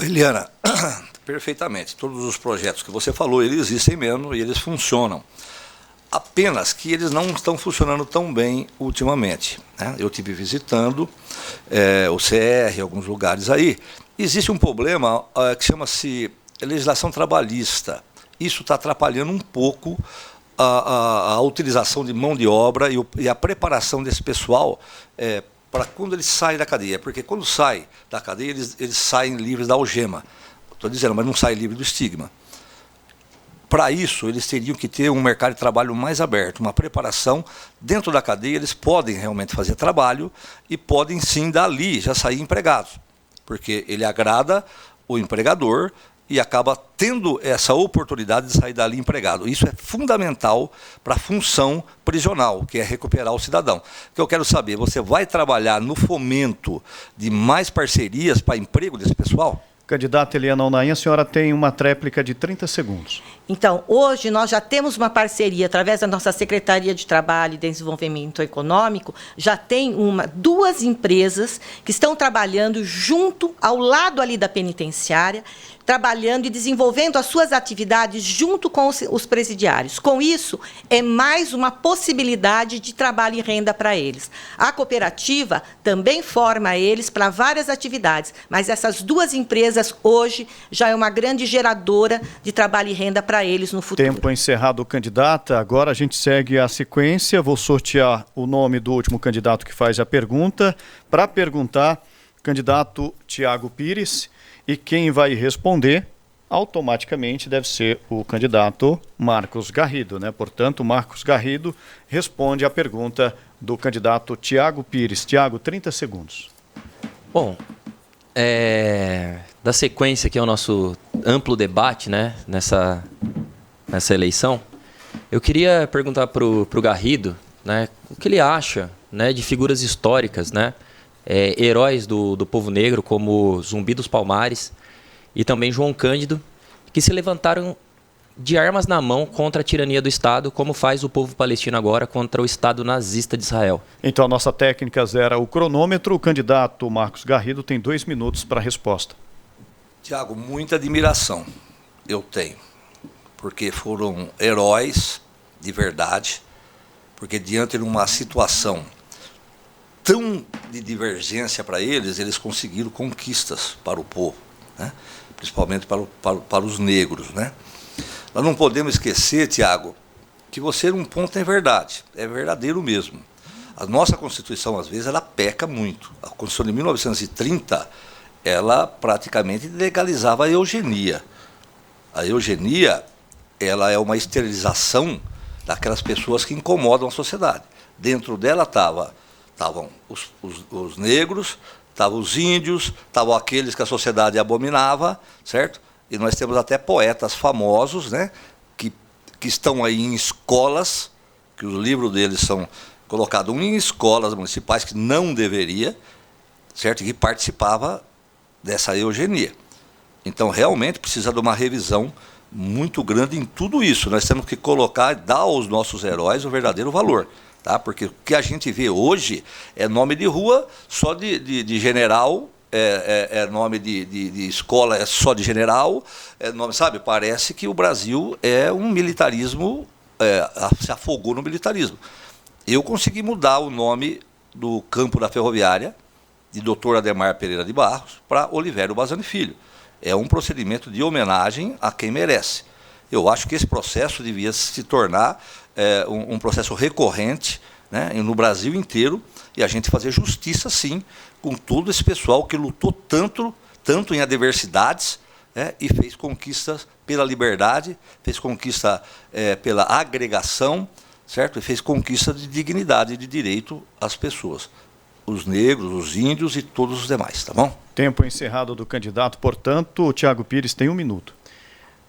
Eliana, perfeitamente. Todos os projetos que você falou, eles existem mesmo e eles funcionam. Apenas que eles não estão funcionando tão bem ultimamente, né? Eu estive visitando o CR, alguns lugares aí. Existe um problema que chama-se legislação trabalhista. Isso está atrapalhando um pouco a utilização de mão de obra e a preparação desse pessoal para quando eles saem da cadeia. Porque quando saem da cadeia, eles saem livres da algema. Estou dizendo, mas não saem livres do estigma. Para isso, eles teriam que ter um mercado de trabalho mais aberto, uma preparação. Dentro da cadeia, eles podem realmente fazer trabalho e podem, sim, dali já sair empregados, porque ele agrada o empregador e acaba tendo essa oportunidade de sair dali empregado. Isso é fundamental para a função prisional, que é recuperar o cidadão. O que eu quero saber, você vai trabalhar no fomento de mais parcerias para emprego desse pessoal? Candidata Eliana Unaim, a senhora tem uma tréplica de 30 segundos. Então, hoje nós já temos uma parceria, através da nossa Secretaria de Trabalho e Desenvolvimento Econômico, já tem duas empresas que estão trabalhando junto, ao lado ali da penitenciária, trabalhando e desenvolvendo as suas atividades junto com os presidiários. Com isso, é mais uma possibilidade de trabalho e renda para eles. A cooperativa também forma eles para várias atividades, mas essas duas empresas hoje já é uma grande geradora de trabalho e renda para eles no futuro. Tempo encerrado, candidata. Agora a gente segue a sequência. Vou sortear o nome do último candidato que faz a pergunta. Para perguntar, candidato Tiago Pires. E quem vai responder automaticamente deve ser o candidato Marcos Garrido, né? Portanto, Marcos Garrido responde à pergunta do candidato Tiago Pires. Tiago, 30 segundos. Bom, da sequência que é o nosso amplo debate, né, nessa eleição, eu queria perguntar para o Garrido, né, o que ele acha, né, de figuras históricas, né, heróis do povo negro, como Zumbi dos Palmares e também João Cândido, que se levantaram de armas na mão contra a tirania do Estado, como faz o povo palestino agora contra o Estado nazista de Israel. Então a nossa técnica zera o cronômetro. O candidato Marcos Garrido tem 2 minutos para a resposta. Tiago, muita admiração eu tenho, porque foram heróis de verdade, porque diante de uma situação tão de divergência para eles conseguiram conquistas para o povo, né? Principalmente para os negros, né? Nós não podemos esquecer, Tiago, que você num ponto é verdade, é verdadeiro mesmo. A nossa Constituição, às vezes, ela peca muito. A Constituição de 1930, ela praticamente legalizava a eugenia. A eugenia, ela é uma esterilização daquelas pessoas que incomodam a sociedade. Dentro dela estavam os negros, estavam os índios, estavam aqueles que a sociedade abominava, certo? E nós temos até poetas famosos, né, que estão aí em escolas, que os livros deles são colocados em escolas municipais, que não deveria, certo? E que participava dessa eugenia. Então, realmente, precisa de uma revisão muito grande em tudo isso. Nós temos que colocar, dar aos nossos heróis o verdadeiro valor. Tá? Porque o que a gente vê hoje é nome de rua só de general, nome de escola é só de general, nome, sabe? Parece que o Brasil é um militarismo, se afogou no militarismo. Eu consegui mudar o nome do campo da ferroviária, de Dr. Ademar Pereira de Barros, para Olivério Bazani Filho. É um procedimento de homenagem a quem merece. Eu acho que esse processo devia se tornar um processo recorrente, né, no Brasil inteiro, e a gente fazer justiça, sim, com todo esse pessoal que lutou tanto em adversidades, né, e fez conquistas pela liberdade, fez conquista pela agregação, certo? E fez conquista de dignidade e de direito às pessoas, os negros, os índios e todos os demais, tá bom? Tempo encerrado do candidato, portanto, o Tiago Pires tem 1 minuto.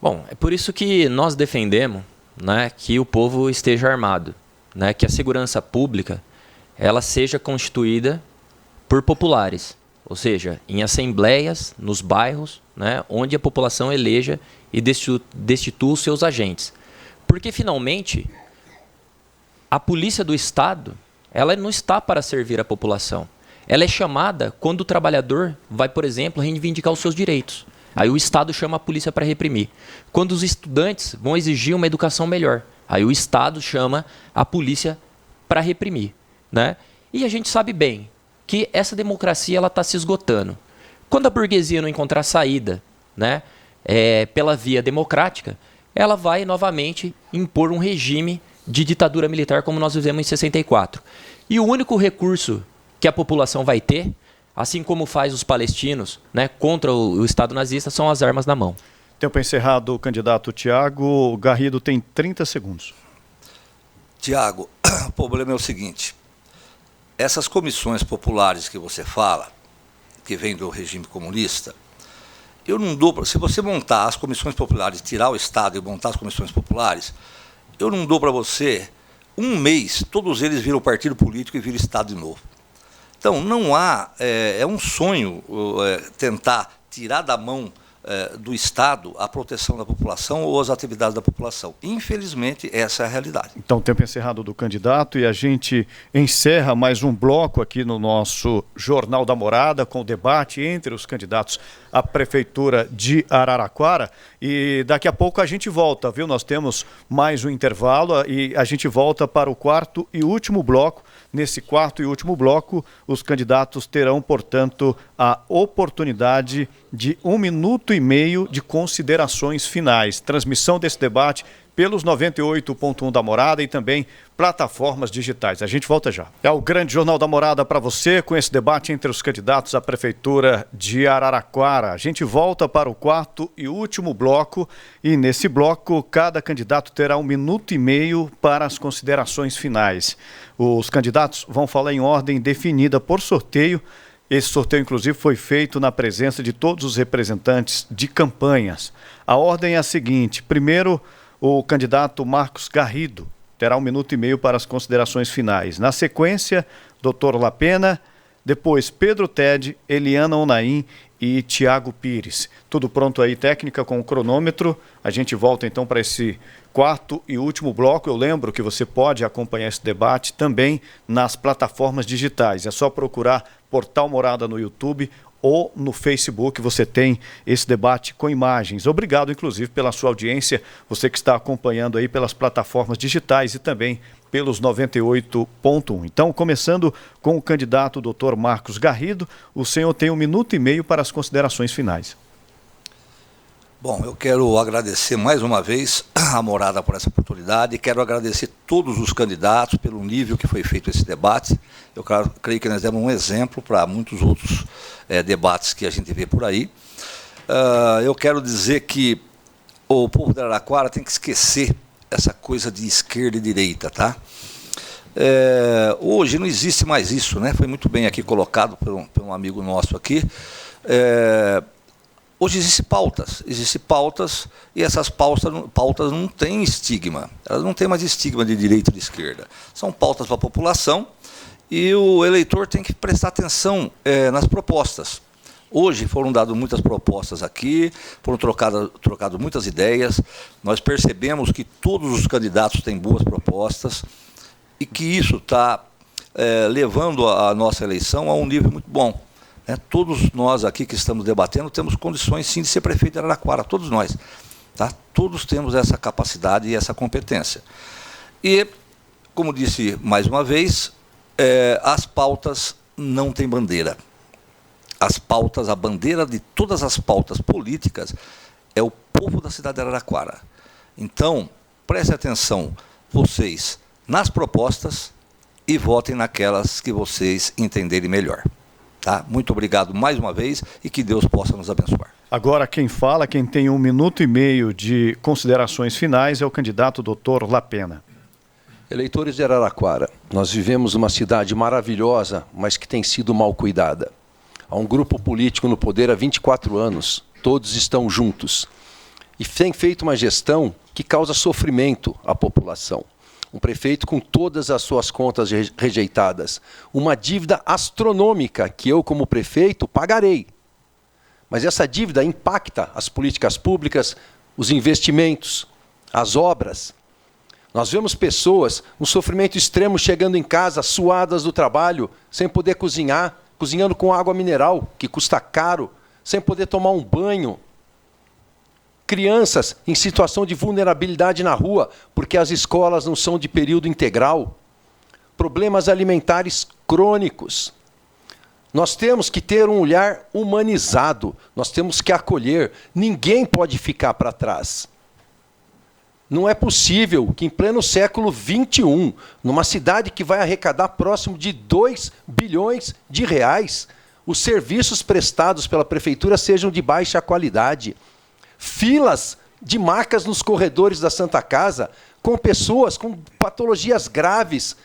Bom, é por isso que nós defendemos, né, que o povo esteja armado, né, que a segurança pública ela seja constituída por populares, ou seja, em assembleias, nos bairros, né, onde a população eleja e destitua os seus agentes. Porque, finalmente, a polícia do Estado ela não está para servir a população. Ela é chamada quando o trabalhador vai, por exemplo, reivindicar os seus direitos. Aí o Estado chama a polícia para reprimir. Quando os estudantes vão exigir uma educação melhor, Aí o Estado chama a polícia para reprimir, né? E a gente sabe bem que essa democracia ela está se esgotando. Quando a burguesia não encontrar saída, né, pela via democrática, ela vai novamente impor um regime de ditadura militar como nós vivemos em 64. E o único recurso que a população vai ter, assim como faz os palestinos, né, contra o Estado nazista, são as armas na mão. Tempo encerrado, o candidato Tiago Garrido tem 30 segundos. Tiago, o problema é o seguinte, essas comissões populares que você fala, que vêm do regime comunista, eu não dou, se você montar as comissões populares, tirar o Estado e montar as comissões populares, eu não dou para você, um mês, todos eles viram partido político e viram Estado de novo. Então, não há, é um sonho tentar tirar da mão do Estado a proteção da população ou as atividades da população. Infelizmente, essa é a realidade. Então, tempo encerrado do candidato e a gente encerra mais um bloco aqui no nosso Jornal da Morada com o debate entre os candidatos à Prefeitura de Araraquara e daqui a pouco a gente volta, viu? Nós temos mais um intervalo e a gente volta para o quarto e último bloco. Nesse quarto e último bloco, os candidatos terão, portanto, a oportunidade de 1 minuto e meio de considerações finais. Transmissão desse debate pelos 98.1 da Morada e também plataformas digitais. A gente volta já. É o grande Jornal da Morada para você, com esse debate entre os candidatos à Prefeitura de Araraquara. A gente volta para o quarto e último bloco e nesse bloco cada candidato terá 1 minuto e meio para as considerações finais. Os candidatos vão falar em ordem definida por sorteio. Esse sorteio, inclusive, foi feito na presença de todos os representantes de campanhas. A ordem é a seguinte: primeiro, o candidato Marcos Garrido terá 1 minuto e meio para as considerações finais. Na sequência, Dr. Lapena, depois Pedro Ted, Eliana Onaim e Tiago Pires. Tudo pronto aí, técnica com o cronômetro. A gente volta então para esse quarto e último bloco. Eu lembro que você pode acompanhar esse debate também nas plataformas digitais. É só procurar Portal Morada no YouTube ou no Facebook, você tem esse debate com imagens. Obrigado, inclusive, pela sua audiência, você que está acompanhando aí pelas plataformas digitais e também pelos 98.1. Então, começando com o candidato Dr. Marcos Garrido, o senhor tem 1 minuto e meio para as considerações finais. Bom, eu quero agradecer mais uma vez a Morada por essa oportunidade e quero agradecer todos os candidatos pelo nível que foi feito esse debate. Eu creio que nós demos um exemplo para muitos outros debates que a gente vê por aí. Eu quero dizer que o povo de Araraquara tem que esquecer essa coisa de esquerda e direita, tá? Hoje não existe mais isso, né? Foi muito bem aqui colocado por um amigo nosso aqui. Hoje existem pautas e essas pautas não têm estigma, elas não têm mais estigma de direita e de esquerda. São pautas para a população e o eleitor tem que prestar atenção nas propostas. Hoje foram dadas muitas propostas aqui, foram trocadas muitas ideias, nós percebemos que todos os candidatos têm boas propostas e que isso está levando a nossa eleição a um nível muito bom. Todos nós aqui que estamos debatendo temos condições, sim, de ser prefeito de Araraquara, todos nós. Tá? Todos temos essa capacidade e essa competência. E, como disse mais uma vez, as pautas não têm bandeira. A bandeira de todas as pautas políticas é o povo da cidade de Araraquara. Então, prestem atenção, vocês, nas propostas e votem naquelas que vocês entenderem melhor. Tá? Muito obrigado mais uma vez e que Deus possa nos abençoar. Agora quem fala, quem tem 1 minuto e meio de considerações finais é o candidato Dr. Lapena. Eleitores de Araraquara, nós vivemos uma cidade maravilhosa, mas que tem sido mal cuidada. Há um grupo político no poder há 24 anos, todos estão juntos. E tem feito uma gestão que causa sofrimento à população. Um prefeito com todas as suas contas rejeitadas. Uma dívida astronômica que eu, como prefeito, pagarei. Mas essa dívida impacta as políticas públicas, os investimentos, as obras. Nós vemos pessoas no sofrimento extremo chegando em casa, suadas do trabalho, sem poder cozinhar, cozinhando com água mineral, que custa caro, sem poder tomar um banho. crianças em situação de vulnerabilidade na rua, porque as escolas não são de período integral, problemas alimentares crônicos. Nós temos que ter um olhar humanizado, nós temos que acolher. Ninguém pode ficar para trás. Não é possível que em pleno século XXI, numa cidade que vai arrecadar próximo de 2 bilhões de reais, os serviços prestados pela prefeitura sejam de baixa qualidade. Filas de macas nos corredores da Santa Casa, com pessoas com patologias graves.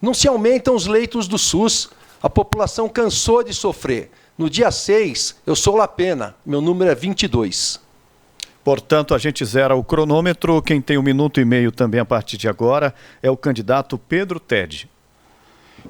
Não se aumentam os leitos do SUS. A população cansou de sofrer. No dia 6, eu sou Lapena, meu número é 22. Portanto, a gente zera o cronômetro. Quem tem 1 minuto e meio também a partir de agora é o candidato Pedro Tede.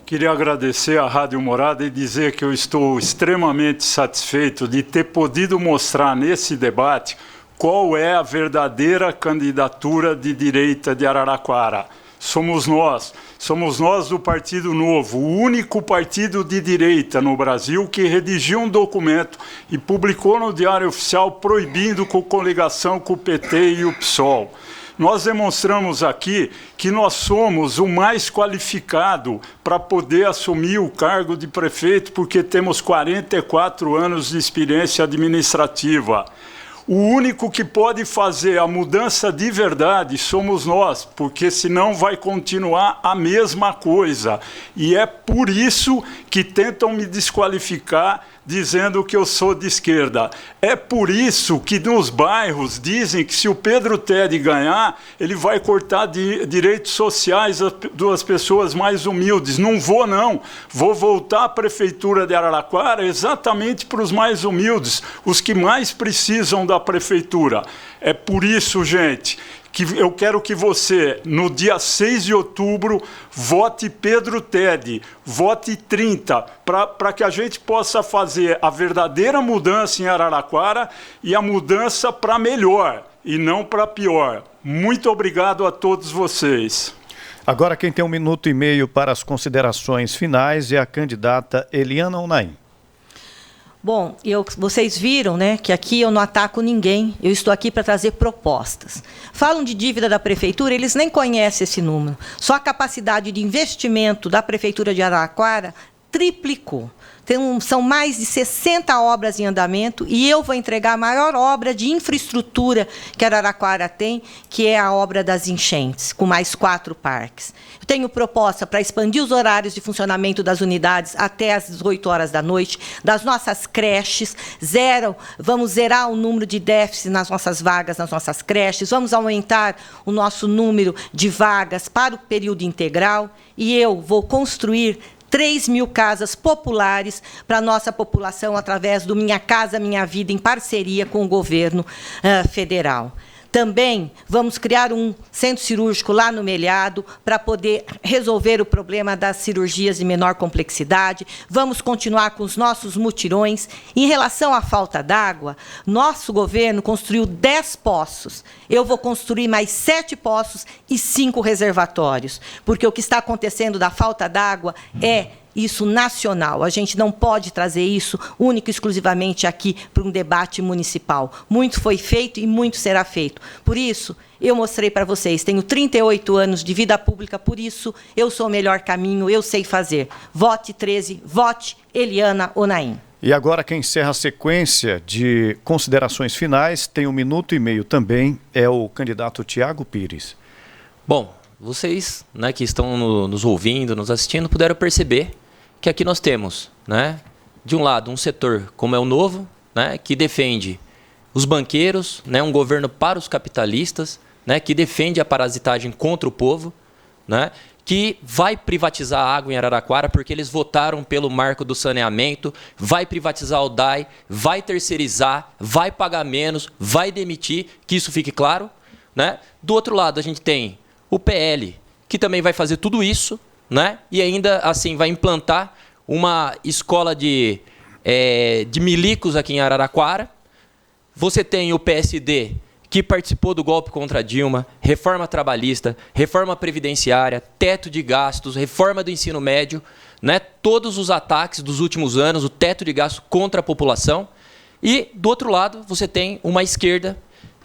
Queria agradecer à Rádio Morada e dizer que eu estou extremamente satisfeito de ter podido mostrar nesse debate qual é a verdadeira candidatura de direita de Araraquara. Somos nós do Partido Novo, o único partido de direita no Brasil que redigiu um documento e publicou no Diário Oficial proibindo coligação com o PT e o PSOL. Nós demonstramos aqui que nós somos o mais qualificado para poder assumir o cargo de prefeito, porque temos 44 anos de experiência administrativa. O único que pode fazer a mudança de verdade somos nós, porque senão vai continuar a mesma coisa. E é por isso que tentam me desqualificar dizendo que eu sou de esquerda. É por isso que nos bairros dizem que se o Pedro Tede ganhar, ele vai cortar direitos sociais das pessoas mais humildes. Não vou, não. Vou voltar à Prefeitura de Araraquara exatamente para os mais humildes, os que mais precisam da Prefeitura. É por isso, gente, que eu quero que você, no dia 6 de outubro, vote Pedro Tede, vote 30, para que a gente possa fazer a verdadeira mudança em Araraquara e a mudança para melhor e não para pior. Muito obrigado a todos vocês. Agora quem tem 1 minuto e meio para as considerações finais é a candidata Eliana Onaim. Bom, vocês viram, né, que aqui eu não ataco ninguém, eu estou aqui para trazer propostas. Falam de dívida da prefeitura, eles nem conhecem esse número. Só a capacidade de investimento da prefeitura de Araraquara triplicou. São mais de 60 obras em andamento e eu vou entregar a maior obra de infraestrutura que Araraquara tem, que é a obra das enchentes, com mais 4 parques. Eu tenho proposta para expandir os horários de funcionamento das unidades até às 18 horas da noite, das nossas creches, vamos zerar o número de déficit nas nossas vagas, nas nossas creches, vamos aumentar o nosso número de vagas para o período integral e eu vou construir 3.000 casas populares para a nossa população através do Minha Casa Minha Vida, em parceria com o governo federal. Também vamos criar um centro cirúrgico lá no Melhado para poder resolver o problema das cirurgias de menor complexidade. Vamos continuar com os nossos mutirões. Em relação à falta d'água, nosso governo construiu 10 poços. Eu vou construir mais 7 poços e 5 reservatórios, porque o que está acontecendo da falta d'água é isso nacional. A gente não pode trazer isso único e exclusivamente aqui para um debate municipal. Muito foi feito e muito será feito. Por isso, eu mostrei para vocês, tenho 38 anos de vida pública, por isso eu sou o melhor caminho, eu sei fazer. Vote 13, vote Eliana Onaim. E agora quem encerra a sequência de considerações finais, tem 1 minuto e meio também, é o candidato Tiago Pires. Bom, vocês, né, que estão nos ouvindo, nos assistindo, puderam perceber que aqui nós temos, né, de um lado, um setor como é o Novo, né, que defende os banqueiros, né, um governo para os capitalistas, né, que defende a parasitagem contra o povo, né, que vai privatizar a água em Araraquara porque eles votaram pelo marco do saneamento, vai privatizar o DAI, vai terceirizar, vai pagar menos, vai demitir, que isso fique claro, né? Do outro lado, a gente tem o PL, que também vai fazer tudo isso, né? E ainda assim vai implantar uma escola de milicos aqui em Araraquara. Você tem o PSD, que participou do golpe contra Dilma, reforma trabalhista, reforma previdenciária, teto de gastos, reforma do ensino médio, né? Todos os ataques dos últimos anos, o teto de gastos contra a população. E, do outro lado, você tem uma esquerda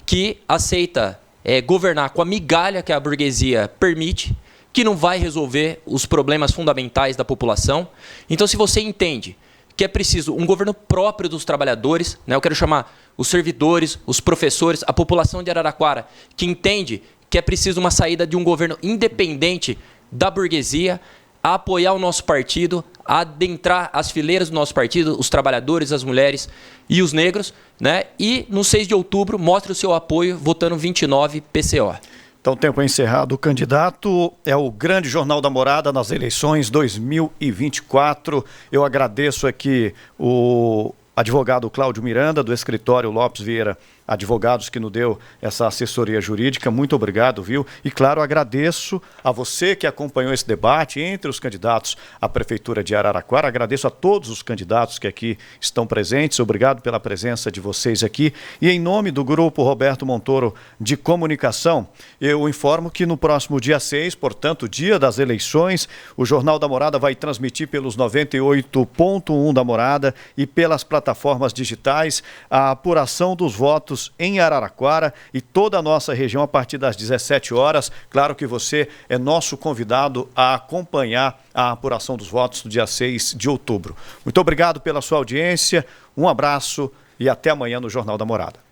que aceita governar com a migalha que a burguesia permite, que não vai resolver os problemas fundamentais da população. Então, se você entende que é preciso um governo próprio dos trabalhadores, né, eu quero chamar os servidores, os professores, a população de Araraquara, que entende que é preciso uma saída de um governo independente da burguesia, a apoiar o nosso partido, a adentrar as fileiras do nosso partido, os trabalhadores, as mulheres e os negros, né? E no 6 de outubro, mostre o seu apoio votando 29 PCO. Então, tempo encerrado. O candidato é o Grande Jornal da Morada nas eleições 2024. Eu agradeço aqui o advogado Cláudio Miranda, do escritório Lopes Vieira Advogados, que nos deu essa assessoria jurídica. Muito obrigado, viu? E, claro, agradeço a você que acompanhou esse debate entre os candidatos à Prefeitura de Araraquara. Agradeço a todos os candidatos que aqui estão presentes. Obrigado pela presença de vocês aqui. E, em nome do Grupo Roberto Montoro de Comunicação, eu informo que no próximo dia 6, portanto, dia das eleições, o Jornal da Morada vai transmitir pelos 98.1 da Morada e pelas plataformas digitais a apuração dos votos em Araraquara e toda a nossa região a partir das 17 horas. Claro que você é nosso convidado a acompanhar a apuração dos votos no dia 6 de outubro. Muito obrigado pela sua audiência, um abraço e até amanhã no Jornal da Morada.